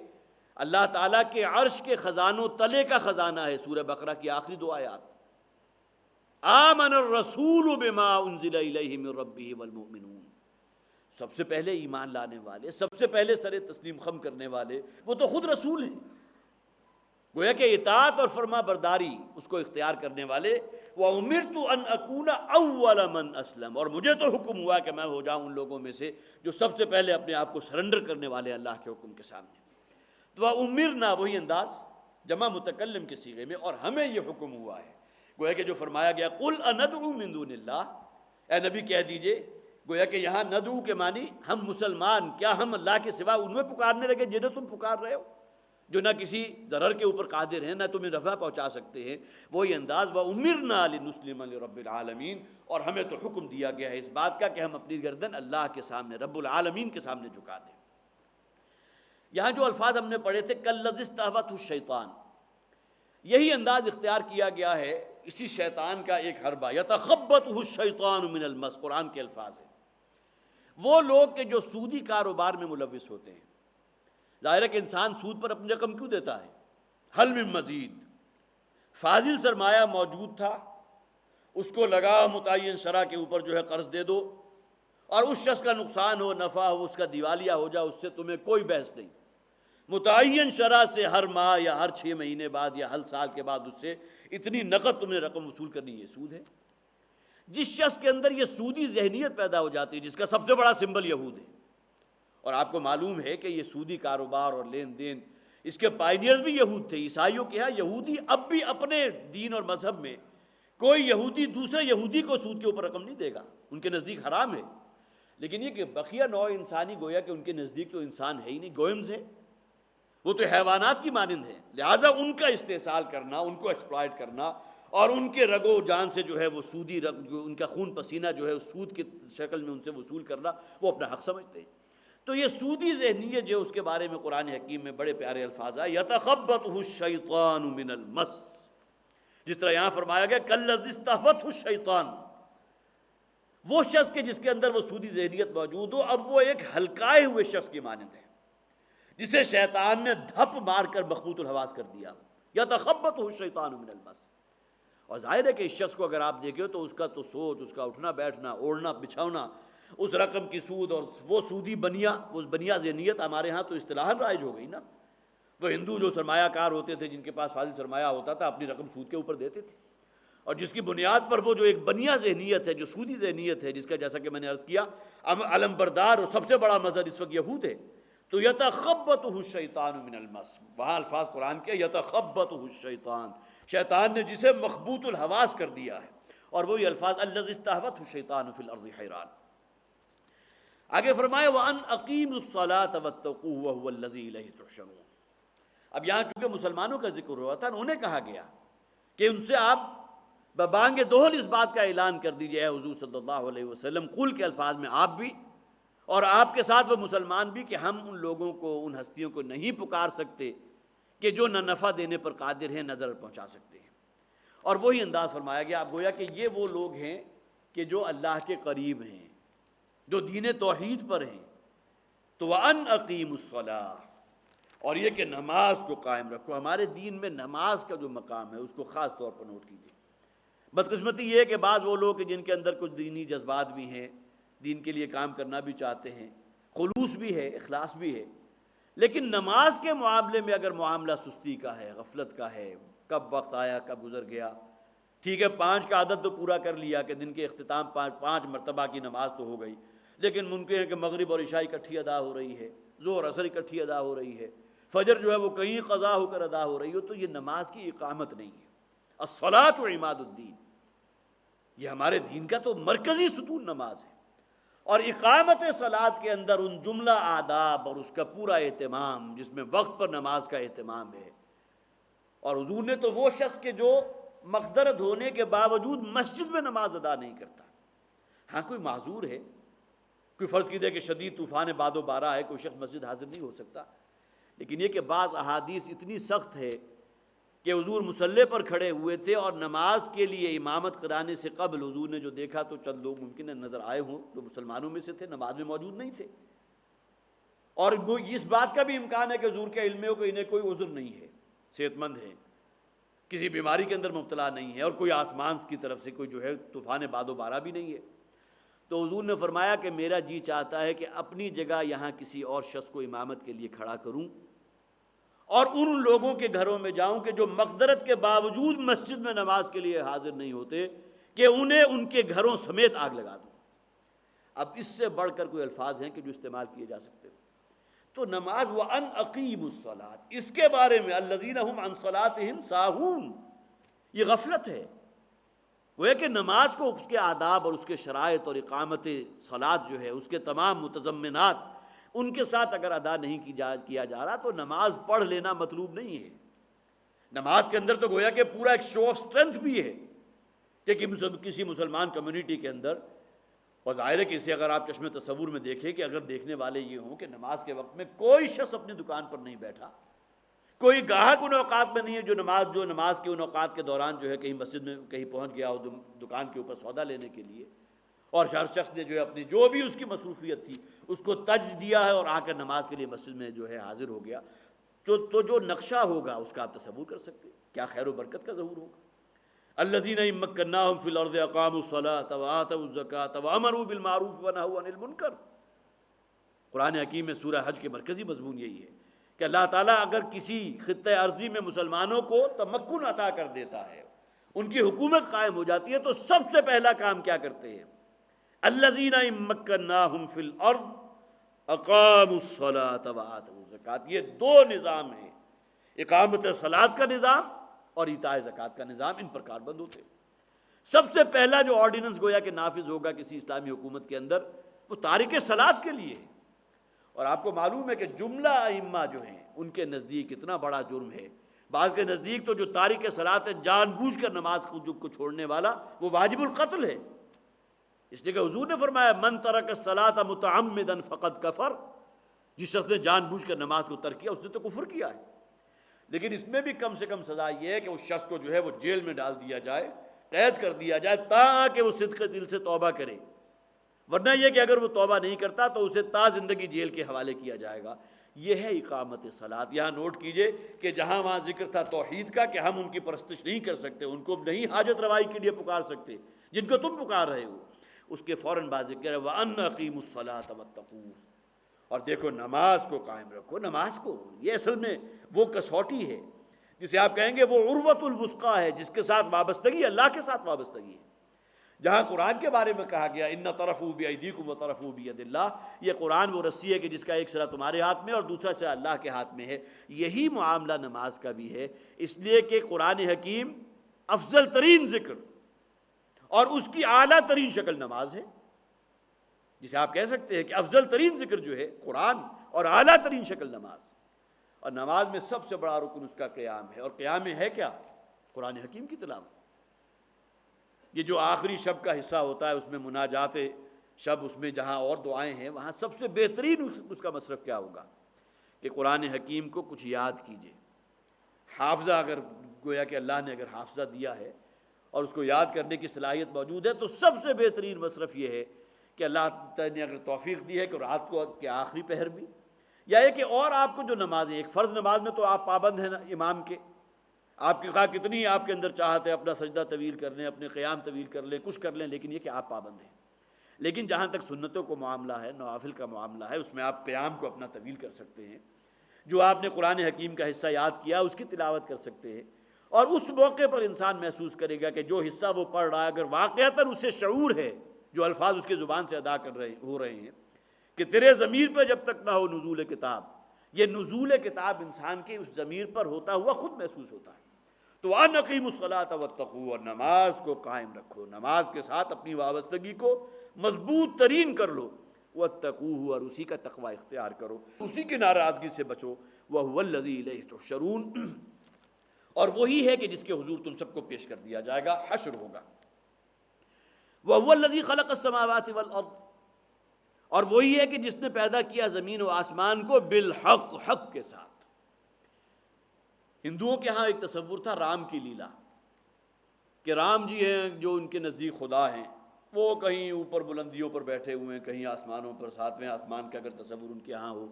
اللہ تعالیٰ کے عرش کے خزانوں تلے کا خزانہ ہے، سورہ بقرہ کی آخری دو آیات، آمن الرسول بما انزل الیہ من ربہ والمؤمنون، سب سے پہلے ایمان لانے والے، سب سے پہلے سر تسلیم خم کرنے والے وہ تو خود رسول ہیں، گویا کہ اطاعت اور فرما برداری اس کو اختیار کرنے والے۔ وَأُمِرْتُ أَنْ أَكُونَ أَوَّلَ مَنْ أَسْلَمَ، اور مجھے تو حکم ہوا کہ میں ہو جاؤں ان لوگوں میں سے جو سب سے پہلے اپنے آپ کو سرنڈر کرنے والے اللہ کے حکم کے سامنے۔ تو وَأُمِرْنَا، وہی انداز جمع متکلم کے صیغے میں، اور ہمیں یہ حکم ہوا ہے، گویا کہ جو فرمایا گیا قُلْ أَنَدْعُو مِن دُونِ اللَّهِ، اے نبی کہہ دیجئے، گویا کہ یہاں ندعو کے معنی ہم مسلمان، کیا ہم اللہ کے سوا انہیں پکارنے لگے جنہیں تم پکار رہے ہو، جو نہ کسی ضرر کے اوپر قادر ہیں، نہ تمہیں نفع پہنچا سکتے ہیں، وہی انداز وَأُمِرْنَا لِنُسْلِمَ لِرَبِّ الْعَالَمِينَ، اور ہمیں تو حکم دیا گیا ہے اس بات کا کہ ہم اپنی گردن اللہ کے سامنے، رب العالمین کے سامنے جھکا دیں۔ یہاں جو الفاظ ہم نے پڑھے تھے کالذی استہوتہ الشیطان، یہی انداز اختیار کیا گیا ہے اسی شیطان کا ایک حربہ، یتخبطہ الشیطان من المس، قرآن کے الفاظ ہیں۔ وہ لوگ کہ جو سودی کاروبار میں ملوث ہوتے ہیں، ظاہر ہے کہ انسان سود پر اپنی رقم کیوں دیتا ہے؟ حل من مزید، فاضل سرمایہ موجود تھا، اس کو لگا متعین شرح کے اوپر جو ہے قرض دے دو، اور اس شخص کا نقصان ہو، نفع ہو، اس کا دیوالیہ ہو جائے، اس سے تمہیں کوئی بحث نہیں، متعین شرح سے ہر ماہ یا ہر 6 مہینے بعد یا ہر سال کے بعد اس سے اتنی نقد تم نے رقم وصول کرنی، یہ سود ہے۔ جس شخص کے اندر یہ سودی ذہنیت پیدا ہو جاتی ہے، جس کا سب سے بڑا سمبل یہود ہے، اور آپ کو معلوم ہے کہ یہ سودی کاروبار اور لین دین اس کے پائنیئرز بھی یہود تھے، عیسائیوں کے ہاں یہودی اب بھی اپنے دین اور مذہب میں کوئی یہودی دوسرے یہودی کو سود کے اوپر رقم نہیں دے گا، ان کے نزدیک حرام ہے، لیکن یہ کہ بقیہ نوع انسانی گویا کہ ان کے نزدیک تو انسان ہے ہی نہیں، گوئمز ہے، وہ تو حیوانات کی مانند ہیں، لہٰذا ان کا استحصال کرنا، ان کو ایکسپلائٹ کرنا اور ان کے رگ و جان سے جو ہے وہ سودی رگ، ان کا خون پسینہ جو ہے سود کی شکل میں ان سے وصول کرنا، وہ اپنا حق سمجھتے ہیں۔ تو یہ سودی ذہنیت جو اس کے بارے میں قرآن حکیم میں بڑے پیارے الفاظ آئے، یتخبطہ الشیطان من المس، جس طرح یہاں فرمایا گیا کالذی استہوتہ الشیطان، وہ شخص کے جس کے اندر وہ سودی ذہنیت موجود ہو، اب وہ ایک ہلکائے ہوئے شخص کی مانند ہے جسے شیطان نے دھپ مار کر مخبوط الحواس کر دیا، یتخبطہ الشیطان من المس۔ اور ظاہر ہے کہ اس شخص کو اگر آپ دیکھیں تو اس کا تو سوچ، اس کا اٹھنا بیٹھنا، اوڑھنا بچھونا، اس رقم کی سود اور وہ سودی بنیا، اس بنیا ذہنیت ہمارے ہاں تو اصطلاحاً رائج ہو گئی نا۔ وہ ہندو جو سرمایہ کار ہوتے تھے، جن کے پاس فاضل سرمایہ ہوتا تھا، اپنی رقم سود کے اوپر دیتے تھے، اور جس کی بنیاد پر وہ جو ایک بنیا ذہنیت ہے، جو سودی ذہنیت ہے، جس کا جیسا کہ میں نے عرض کیا علم بردار اور سب سے بڑا مذہب اس وقت یہود ہے، تو یتخبطہ الشیطان من المس، وہاں الفاظ قرآن کے یتخبطہ الشیطان، شیطان نے جسے مخبوط الحواس کر دیا ہے، اور وہی الفاظ الذی استہوتہ الشیطان فی الارض حیران۔ آگے فرمایا وَأَنْ أَقِيمُوا الصَّلَاةَ وَاتَّقُوهُ وَهُوَ الَّذِي إِلَيْهِ تُحْشَرُونَ۔ اب یہاں چونکہ مسلمانوں کا ذکر ہوا تھا، انہیں کہا گیا کہ ان سے آپ ببانگ دہل اس بات کا اعلان کر دیجئے اے حضور صلی اللہ علیہ وسلم، قل کے الفاظ میں آپ بھی اور آپ کے ساتھ وہ مسلمان بھی، کہ ہم ان لوگوں کو، ان ہستیوں کو نہیں پکار سکتے کہ جو نہ نفع دینے پر قادر ہیں نہ ضرر پہنچا سکتے ہیں۔ اور وہی انداز فرمایا گیا، اب گویا کہ یہ وہ لوگ ہیں کہ جو اللہ کے قریب ہیں، جو دین توحید پر ہیں، تو وَأَنْ أَقِيمُوا الصَّلَاةَ، اور یہ کہ نماز کو قائم رکھو۔ ہمارے دین میں نماز کا جو مقام ہے اس کو خاص طور پر نوٹ کیجیے۔ بدقسمتی یہ ہے کہ بعض وہ لوگ جن کے اندر کچھ دینی جذبات بھی ہیں، دین کے لیے کام کرنا بھی چاہتے ہیں، خلوص بھی ہے، اخلاص بھی ہے، لیکن نماز کے معاملے میں اگر معاملہ سستی کا ہے، غفلت کا ہے، کب وقت آیا کب گزر گیا، ٹھیک ہے 5 کا عدد تو پورا کر لیا کہ دن کے اختتام 5 مرتبہ کی نماز تو ہو گئی، لیکن ممکن ہے کہ مغرب اور عشاء اکٹھی ادا ہو رہی ہے، ظہر عصر اکٹھی ادا ہو رہی ہے، فجر جو ہے وہ کہیں قضا ہو کر ادا ہو رہی ہو، تو یہ نماز کی اقامت نہیں ہے۔ الصلاۃ عماد الدین، یہ ہمارے دین کا تو مرکزی ستون نماز ہے، اور اقامت صلاۃ کے اندر ان جملہ آداب اور اس کا پورا اہتمام جس میں وقت پر نماز کا اہتمام ہے۔ اور حضور نے تو وہ شخص کے جو مقدرت ہونے کے باوجود مسجد میں نماز ادا نہیں کرتا، ہاں کوئی معذور ہے، کوئی فرض کیجیے کہ شدید طوفان باد و بارہ ہے، کوئی شخص مسجد حاضر نہیں ہو سکتا، لیکن یہ کہ بعض احادیث اتنی سخت ہے کہ حضور مصلی پر کھڑے ہوئے تھے اور نماز کے لیے امامت کرانے سے قبل حضور نے جو دیکھا تو چند لوگ ممکن ہے نظر آئے ہوں جو مسلمانوں میں سے تھے، نماز میں موجود نہیں تھے، اور وہ اس بات کا بھی امکان ہے کہ حضور کے علم میں ہو کہ انہیں کوئی عذر نہیں ہے، صحت مند ہے، کسی بیماری کے اندر مبتلا نہیں ہے، اور کوئی آسمان کی طرف سے کوئی جو ہے طوفان باد و بارہ بھی نہیں ہے۔ تو حضور نے فرمایا کہ میرا جی چاہتا ہے کہ اپنی جگہ یہاں کسی اور شخص کو امامت کے لیے کھڑا کروں، اور ان لوگوں کے گھروں میں جاؤں کہ جو مقدرت کے باوجود مسجد میں نماز کے لیے حاضر نہیں ہوتے، کہ انہیں ان کے گھروں سمیت آگ لگا دوں۔ اب اس سے بڑھ کر کوئی الفاظ ہیں کہ جو استعمال کیے جا سکتے ہو۔ تو نماز وَأَنْ أَقِيمُوا الصَّلَاةَ، اس کے بارے میں الَّذِينَ هُمْ عَنْ صَلَاتِهِمْ سَاهُونَ، یہ غفلت ہے، وہ ہے کہ نماز کو اس کے آداب اور اس کے شرائط اور اقامت صلاۃ جو ہے اس کے تمام متضمنات ان کے ساتھ اگر ادا نہیں کیا جا رہا تو نماز پڑھ لینا مطلوب نہیں ہے۔ نماز کے اندر تو گویا کہ پورا ایک شو آف سٹرینتھ بھی ہے کہ کسی مسلمان کمیونٹی کے اندر، اور ظاہر ہے کہ اسے اگر آپ چشم تصور میں دیکھیں کہ اگر دیکھنے والے یہ ہوں کہ نماز کے وقت میں کوئی شخص اپنی دکان پر نہیں بیٹھا، کوئی گاہک ان اوقات میں نہیں ہے جو نماز کے ان اوقات کے دوران جو ہے کہیں مسجد میں کہیں پہنچ گیا ہو دکان کے اوپر سودا لینے کے لیے، اور ہر شخص نے جو ہے اپنی جو بھی اس کی مصروفیت تھی اس کو تج دیا ہے اور آ کر نماز کے لیے مسجد میں جو ہے حاضر ہو گیا، تو جو نقشہ ہوگا اس کا آپ تصور کر سکتے ہیں کیا خیر و برکت کا ظہور ہوگا۔ الذین ان مکناہم فی الارض اقاموا الصلاۃ وآتوا الزکاۃ وامروا بالمعروف ونہوا عن المنکر۔ قرآن حکیم میں سورہ حج کے مرکزی مضمون یہی ہے کہ اللہ تعالیٰ اگر کسی خطہ ارضی میں مسلمانوں کو تمکن عطا کر دیتا ہے، ان کی حکومت قائم ہو جاتی ہے، تو سب سے پہلا کام کیا کرتے ہیں؟ الذین ان مکناہم فی الارض اقاموا الصلاۃ وآتوا الزکاۃ۔ یہ دو نظام ہیں، اقامت صلاۃ کا نظام اور ایتاء زکوٰۃ کا نظام، ان پر کاربند ہوتے ہیں۔ سب سے پہلا جو آرڈیننس گویا کہ نافذ ہوگا کسی اسلامی حکومت کے اندر وہ تارک صلاۃ کے لیے ہے، اور آپ کو معلوم ہے کہ جملہ ائمہ جو ہیں ان کے نزدیک اتنا بڑا جرم ہے، بعض کے نزدیک تو جو تارک صلاۃ ہے، جان بوجھ کر نماز کو چھوڑنے والا، وہ واجب القتل ہے، اس لیے کہ حضور نے فرمایا من ترک الصلاۃ متعمدا فقد کفر، جس شخص نے جان بوجھ کر نماز کو ترک کیا اس نے تو کفر کیا ہے۔ لیکن اس میں بھی کم سے کم سزا یہ ہے کہ اس شخص کو جو ہے وہ جیل میں ڈال دیا جائے، قید کر دیا جائے، تاکہ وہ صدق دل سے توبہ کرے، ورنہ یہ کہ اگر وہ توبہ نہیں کرتا تو اسے تا زندگی جیل کے حوالے کیا جائے گا۔ یہ ہے اقامت صلاۃ۔ یہاں نوٹ کیجئے کہ جہاں وہاں ذکر تھا توحید کا، کہ ہم ان کی پرستش نہیں کر سکتے، ان کو نہیں حاجت روائی کے لیے پکار سکتے جن کو تم پکار رہے ہو، اس کے فوراً بعد ذکر ہے وَأَنَّ أَقِيمُوا الصَّلَاةَ وَاتَّقُوهُ، اور دیکھو نماز کو قائم رکھو، نماز کو، یہ اصل میں وہ کسوٹی ہے جسے آپ کہیں گے وہ عروۃ الوثقیٰ ہے، جس کے ساتھ وابستگی اللہ کے ساتھ وابستگی ہے۔ جہاں قرآن کے بارے میں کہا گیا ان طرفوا بأیدیکم وطرفوا بید اللہ، یہ قرآن وہ رسی ہے کہ جس کا ایک سرا تمہارے ہاتھ میں اور دوسرا سرا اللہ کے ہاتھ میں ہے، یہی معاملہ نماز کا بھی ہے، اس لیے کہ قرآن حکیم افضل ترین ذکر اور اس کی اعلیٰ ترین شکل نماز ہے، جسے آپ کہہ سکتے ہیں کہ افضل ترین ذکر جو ہے قرآن اور اعلیٰ ترین شکل نماز، اور نماز میں سب سے بڑا رکن اس کا قیام ہے، اور قیام میں ہے کیا؟ قرآن حکیم کی تلاوت۔ یہ جو آخری شب کا حصہ ہوتا ہے اس میں مناجات شب، اس میں جہاں اور دعائیں ہیں وہاں سب سے بہترین اس کا مصرف کیا ہوگا کہ قرآن حکیم کو کچھ یاد کیجئے۔ حافظہ اگر گویا کہ اللہ نے اگر حافظہ دیا ہے اور اس کو یاد کرنے کی صلاحیت موجود ہے تو سب سے بہترین مصرف یہ ہے کہ اللہ تعالیٰ نے اگر توفیق دی ہے کہ رات کو کے آخری پہر بھی، یا یہ کہ اور آپ کو جو نمازیں، ایک فرض نماز میں تو آپ پابند ہیں امام کے، آپ کی خواہ کتنی آپ کے اندر چاہت ہے اپنا سجدہ طویل کر لیں، اپنے قیام طویل کر لیں، کچھ کر لیں، لیکن یہ کہ آپ پابند ہیں۔ لیکن جہاں تک سنتوں کو معاملہ ہے، نوافل کا معاملہ ہے، اس میں آپ قیام کو اپنا طویل کر سکتے ہیں، جو آپ نے قرآن حکیم کا حصہ یاد کیا اس کی تلاوت کر سکتے ہیں، اور اس موقع پر انسان محسوس کرے گا کہ جو حصہ وہ پڑھ رہا ہے اگر واقعتاً اسے شعور ہے، جو الفاظ اس کے زبان سے ادا ہو رہے ہیں کہ تیرے ضمیر پہ جب تک نہ ہو نزول کتاب، یہ نزول کتاب انسان کے اس ضمیر پر ہوتا ہوا خود محسوس ہوتا ہے، تو وَأَنْ أَقِيمُوا الصَّلَاةَ وَاتَّقُوهُ، اور نماز کو قائم رکھو، نماز کے ساتھ اپنی وابستگی کو مضبوط ترین کر لو، وَاتَّقُوهُ، اور اسی کا تقوی اختیار کرو، اسی کی ناراضگی سے بچو، وَهُوَ الَّذِي إِلَيْهِ تُحْشَرُونَ، اور وہی ہے کہ جس کے حضور تم سب کو پیش کر دیا جائے گا، حشر ہوگا۔ وَهُوَ الَّذِي خَلَقَ السَّمَاوَاتِ وَالْأَرْضَ، اور وہی ہے کہ جس نے پیدا کیا زمین و آسمان کو بالحق، حق کے ساتھ۔ ہندوؤں کے ہاں ایک تصور تھا رام کی لیلا، کہ رام جی ہیں جو ان کے نزدیک خدا ہیں، وہ کہیں اوپر بلندیوں پر بیٹھے ہوئے ہیں، کہیں آسمانوں پر، ساتویں آسمان کا اگر تصور ان کے ہاں ہو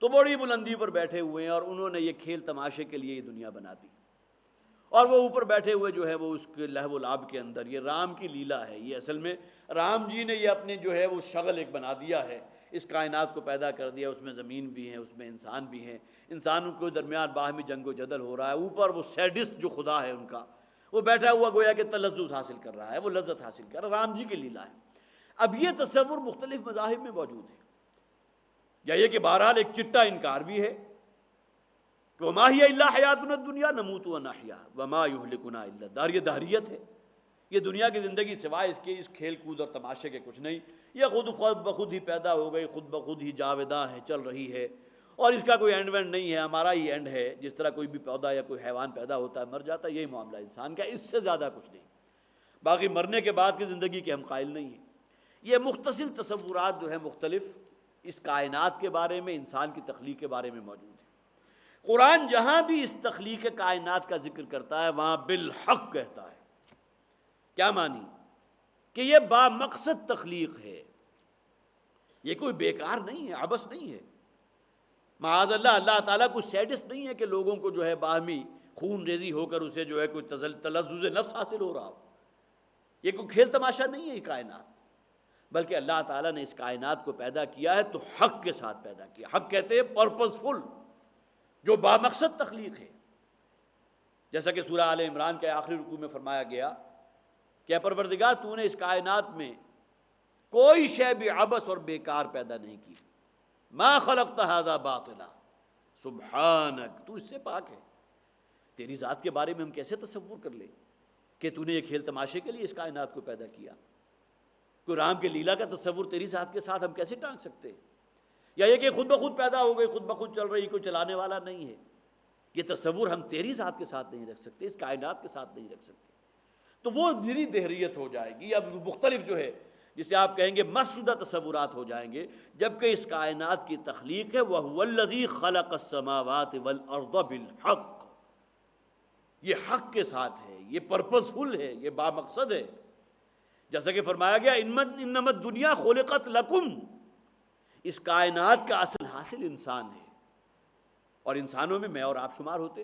تو بڑی بلندی پر بیٹھے ہوئے ہیں، اور انہوں نے یہ کھیل تماشے کے لیے یہ دنیا بنا دی، اور وہ اوپر بیٹھے ہوئے جو ہے وہ اس کے لہو و لعب کے اندر، یہ رام کی لیلا ہے۔ یہ اصل میں رام جی نے یہ اپنے جو ہے وہ شغل ایک بنا دیا ہے، اس کائنات کو پیدا کر دیا، اس میں زمین بھی ہیں، اس میں انسان بھی ہیں، انسانوں کے درمیان باہمی جنگ و جدل ہو رہا ہے، اوپر وہ سیڈسٹ جو خدا ہے ان کا وہ بیٹھا ہوا گویا کہ تلذذ حاصل کر رہا ہے، وہ لذت حاصل کر رہا ہے، رام جی کی لیلا ہے۔ اب یہ تصور مختلف مذاہب میں موجود ہے، یا یہ کہ بہرحال ایک چٹا انکار بھی ہے کہ وَمَا هِيَ إِلَّا حَيَاتُنَا الدُّنْيَا نَمُوتُ وَنَحْيَا وَمَا يُهْلِكُنَا إِلَّا الدَّهْرُ، یہ دہریت ہے، یہ دنیا کی زندگی سوائے اس کے اس کھیل کود اور تماشے کے کچھ نہیں، یہ خود بخود ہی پیدا ہو گئی، خود بخود ہی جاوداں ہے، چل رہی ہے، اور اس کا کوئی اینڈ وینڈ نہیں ہے، ہمارا ہی اینڈ ہے، جس طرح کوئی بھی پودا یا کوئی حیوان پیدا ہوتا ہے مر جاتا ہے، یہی معاملہ انسان کا، اس سے زیادہ کچھ نہیں، باقی مرنے کے بعد کی زندگی کے ہم قائل نہیں ہیں۔ یہ مختصر تصورات جو ہے مختلف اس کائنات کے بارے میں، انسان کی تخلیق کے بارے میں موجود ہے۔ قرآن جہاں بھی اس تخلیق کائنات کا ذکر کرتا ہے وہاں بالحق کہتا ہے۔ کیا معنی؟ کہ یہ با مقصد تخلیق ہے، یہ کوئی بیکار نہیں ہے، عبث نہیں ہے، معاذ اللہ، اللہ تعالیٰ کوئی سیڈسٹ نہیں ہے کہ لوگوں کو جو ہے باہمی خون ریزی ہو کر اسے جو ہے کوئی تلذذ نفس حاصل ہو رہا ہو، یہ کوئی کھیل تماشا نہیں ہے یہ کائنات، بلکہ اللہ تعالیٰ نے اس کائنات کو پیدا کیا ہے تو حق کے ساتھ پیدا کیا۔ حق کہتے ہیں پرپزفل، جو با مقصد تخلیق ہے، جیسا کہ سورہ آل عمران کے آخری رکوع میں فرمایا گیا کہ اے پروردگار تو نے اس کائنات میں کوئی شے بھی عبث اور بیکار پیدا نہیں کی، ما خلقت ھذا باطلا سبحانک، تو اس سے پاک ہے۔ تیری ذات کے بارے میں ہم کیسے تصور کر لیں کہ تو نے یہ کھیل تماشے کے لیے اس کائنات کو پیدا کیا؟ کوئی رام کے لیلا کا تصور تیری ذات کے ساتھ ہم کیسے ٹانک سکتے ہیں؟ یا یہ کہ خود بخود پیدا ہو گئی، خود بخود چل رہی، کوئی چلانے والا نہیں ہے. یہ تصور ہم تیری ذات کے ساتھ نہیں رکھ سکتے، اس کائنات کے ساتھ نہیں رکھ سکتے. تو وہ نری دہریت ہو جائے گی. اب مختلف جو ہے جسے آپ کہیں گے مسجدہ تصورات ہو جائیں گے، جبکہ اس کائنات کی تخلیق ہے وَهُوَ الَّذِي خَلَقَ السَّمَاوَاتِ وَالْأَرْضَ بِالْحَقِّ. یہ حق کے ساتھ ہے، یہ پرپز فل ہے، یہ بامقصد ہے. جیسا کہ فرمایا گیا انما الدنیا خلقت لکم، اس کائنات کا اصل حاصل انسان ہے، اور انسانوں میں اور آپ شمار ہوتے.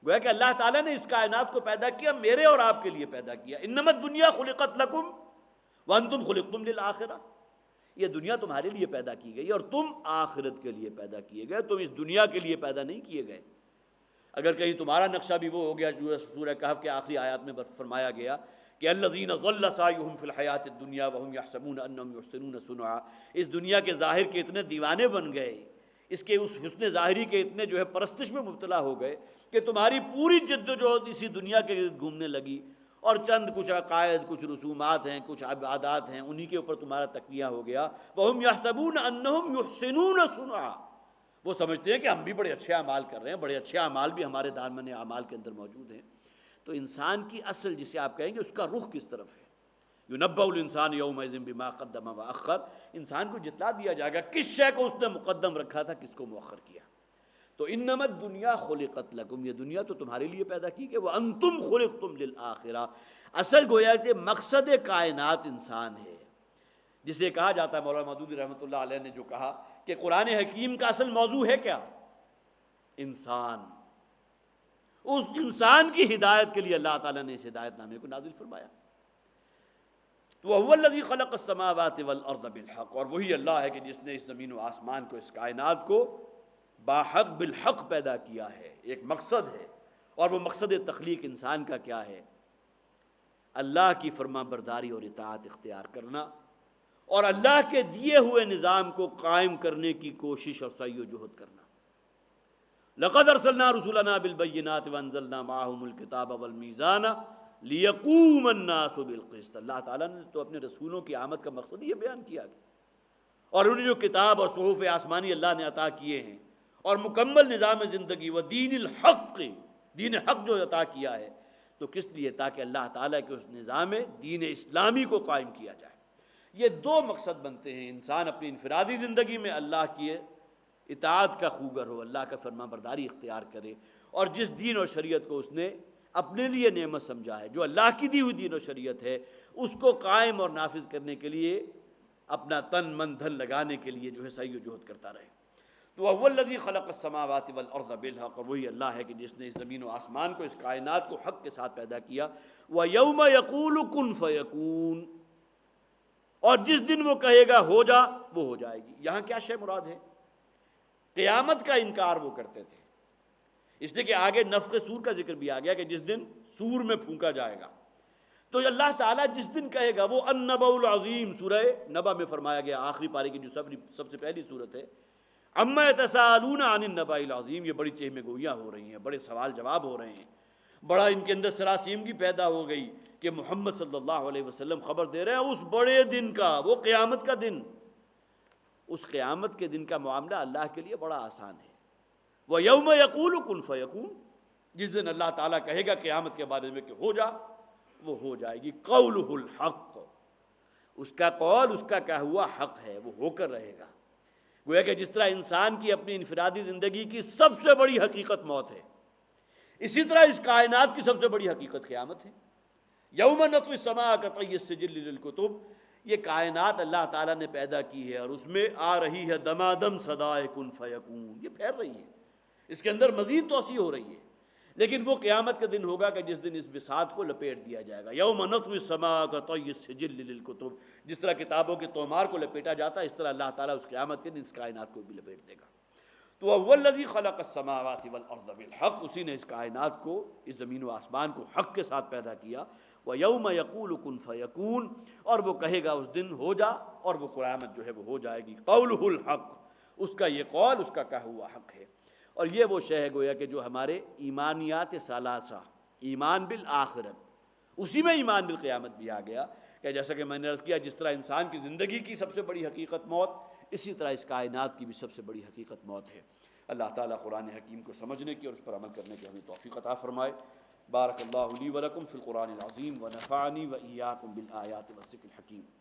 گویا کہ اللہ تعالیٰ نے اس کائنات کو پیدا کیا میرے اور آپ کے لیے پیدا کیا. انما الدنیا خلقت لکم وانتم خلقتم للآخرہ. یہ دنیا تمہارے لیے پیدا کی گئی اور تم آخرت کے لیے پیدا کیے گئے، تم اس دنیا کے لیے پیدا نہیں کیے گئے. اگر کہیں تمہارا نقشہ بھی وہ ہو گیا جو سورہ کہف کے آخری آیات میں فرمایا گیا کہ الذین ضل سعیہم فی الحیاۃ الدنیا وہم یحسبون انہم یحسنون صنعا، اس دنیا کے ظاہر کے اتنے دیوانے بن گئے، اس کے اس حسن ظاہری کے اتنے جو ہے پرستش میں مبتلا ہو گئے کہ تمہاری پوری جد و جہد اسی دنیا کے گرد گھومنے لگی، اور چند کچھ عقائد، کچھ رسومات ہیں، کچھ عبادات ہیں، انہی کے اوپر تمہارا تکیہ ہو گیا. وہم یحسبون انہم یحسنون صنعا، وہ سمجھتے ہیں کہ ہم بھی بڑے اچھے اعمال کر رہے ہیں، بڑے اچھے اعمال بھی ہمارے دامن اعمال کے اندر موجود ہیں. تو انسان کی اصل جسے آپ کہیں گے اس کا رخ کس طرف ہے. یُنَبَّأُ الْإِنسَانُ يَوْمَئِذٍ بِمَا قَدَّمَ وَأَخَّرَ، انسان کو جتلا دیا جائے گا کس شے کو اس نے مقدم رکھا تھا، کس کو مؤخر کیا. تو انما الدنیا خلقت لکم، یہ دنیا تو تمہارے لیے پیدا کی گئی. وَأَنْتُمْ خُلِقْتُمْ لِلْآخِرَةِ، اصل گویا کہ مقصد کائنات انسان ہے، جسے کہا جاتا ہے مولانا مودودی رحمۃ اللہ علیہ نے جو کہا کہ قرآن حکیم کا اصل موضوع ہے کیا؟ انسان. اس انسان کی ہدایت کے لیے اللہ تعالیٰ نے اس ہدایت نامے کو نازل فرمایا. تو وَهُوَ الَّذِي خَلَقَ السَّمَاوَاتِ وَالْأَرْضَ بِالْحَقِّ، اور وہی اللہ ہے کہ جس نے اس زمین و آسمان کو، اس کائنات کو باحق بالحق پیدا کیا ہے. ایک مقصد ہے، اور وہ مقصد تخلیق انسان کا کیا ہے؟ اللہ کی فرما برداری اور اطاعت اختیار کرنا، اور اللہ کے دیے ہوئے نظام کو قائم کرنے کی کوشش اور سعی و جہد کرنا. لقد ارسلنا رسلنا بالبینات وانزلنا معهم الکتاب والمیزان لیقوم الناس بالقسط. اللہ تعالیٰ نے تو اپنے رسولوں کی آمد کا مقصد یہ بیان کیا گیا، اور انہیں جو کتاب اور صحف آسمانی اللہ نے عطا کیے ہیں، اور مکمل نظام زندگی و دین الحق، دین حق جو عطا کیا ہے، تو کس لیے؟ تاکہ اللہ تعالیٰ کے اس نظام دین اسلامی کو قائم کیا جائے. یہ دو مقصد بنتے ہیں. انسان اپنی انفرادی زندگی میں اللہ کی اطاعت کا خوگر ہو، اللہ کا فرما برداری اختیار کرے، اور جس دین اور شریعت کو اس نے اپنے لیے نعمت سمجھا ہے، جو اللہ کی دی ہوئی دین و شریعت ہے، اس کو قائم اور نافذ کرنے کے لیے اپنا تن من دھن لگانے کے لیے جو ہے سعی و جہد کرتا رہے. تو وَهُوَ الَّذِي خَلَقَ السَّمَاوَاتِ وَالْأَرْضَ بِالْحَقِّ، اور وہی اللہ ہے کہ جس نے اس زمین و آسمان کو، اس کائنات کو حق کے ساتھ پیدا کیا. وَيَوْمَ يَقُولُ كُن فَيَكُونُ، اور جس دن وہ کہے گا ہو جا، وہ ہو جائے گی. یہاں کیا شے مراد ہے؟ قیامت کا انکار وہ کرتے تھے، اس لیے کہ آگے نفخ صور کا ذکر بھی آ گیا کہ جس دن صور میں پھونکا جائے گا. تو اللہ تعالیٰ جس دن کہے گا، وہ النبأ العظیم، سورہ نبأ میں فرمایا گیا، آخری پارے کی جو سب سے پہلی صورت ہے، عما یتساءلون عن النبأ العظیم. یہ بڑی چہمے گوئیاں ہو رہی ہیں، بڑے سوال جواب ہو رہے ہیں، بڑا ان کے اندر سراسیمگی پیدا ہو گئی کہ محمد صلی اللہ علیہ وسلم خبر دے رہے ہیں اس بڑے دن کا، وہ قیامت کا دن. اس قیامت کے دن کا معاملہ اللہ کے لیے بڑا آسان ہے. وَيَوْمَ يَقُولُ كُن فَيَكُونُ، جس دن اللہ تعالیٰ کہے گا قیامت کے بارے میں کہ ہو جا، وہ ہو جائے گی. قَوْلُهُ الْحَقُّ، اس کا قول، اس کا کہا ہوا حق ہے، وہ ہو کر رہے گا. گویا کہ جس طرح انسان کی اپنی انفرادی زندگی کی سب سے بڑی حقیقت موت ہے، اسی طرح اس کائنات کی سب سے بڑی حقیقت قیامت ہے. یوم نطوی السماء کطی السجل للکتب، یہ کائنات اللہ تعالیٰ نے پیدا کی ہے، اور اس میں آ رہی ہے دمادم صدائے کن فیکون، یہ پھیل رہی ہے، اس کے اندر مزید توسیع ہو رہی ہے. لیکن وہ قیامت کے دن ہوگا کہ جس دن اس بساط کو لپیٹ دیا جائے گا. یوم نطوی السماء کطی السجل للکتب، جس طرح کتابوں کے تومار کو لپیٹا جاتا ہے، اس طرح اللہ تعالیٰ اس قیامت کے دن اس کائنات کو بھی لپیٹ دے گا. تو وَهُوَ الَّذِي خَلَقَ السَّمَاوَاتِ وَالْأَرْضَ بِالْحَقِّ، اسی نے اس کائنات کو، اس زمین و آسمان کو حق کے ساتھ پیدا کیا. وَيَوْمَ يَقُولُ كُن فَيَكُونُ، اور وہ کہے گا اس دن ہو جا، اور وہ قیامت جو ہے وہ ہو جائے گی. قَوْلُهُ الْحَقُّ، اس کا یہ قول، اس کا کہا ہوا حق ہے. اور یہ وہ شے ہے گویا کہ جو ہمارے ایمانیات ثلاثہ، ایمان بالآخرت، اسی میں ایمان بالقیامت بھی آ گیا کہ جیسا کہ میں نے عرض کیا جس طرح انسان کی زندگی کی سب سے بڑی حقیقت موت، اسی طرح اس کائنات کی بھی سب سے بڑی حقیقت موت ہے۔ اللہ تعالیٰ قرآن حکیم کو سمجھنے کی اور اس پر عمل کرنے کی ہمیں توفیق عطا فرمائے۔ بارک اللہ لی ولکم فی القرآن العظیم ونفعنی وإیاکم بالآیات والذکر الحکیم۔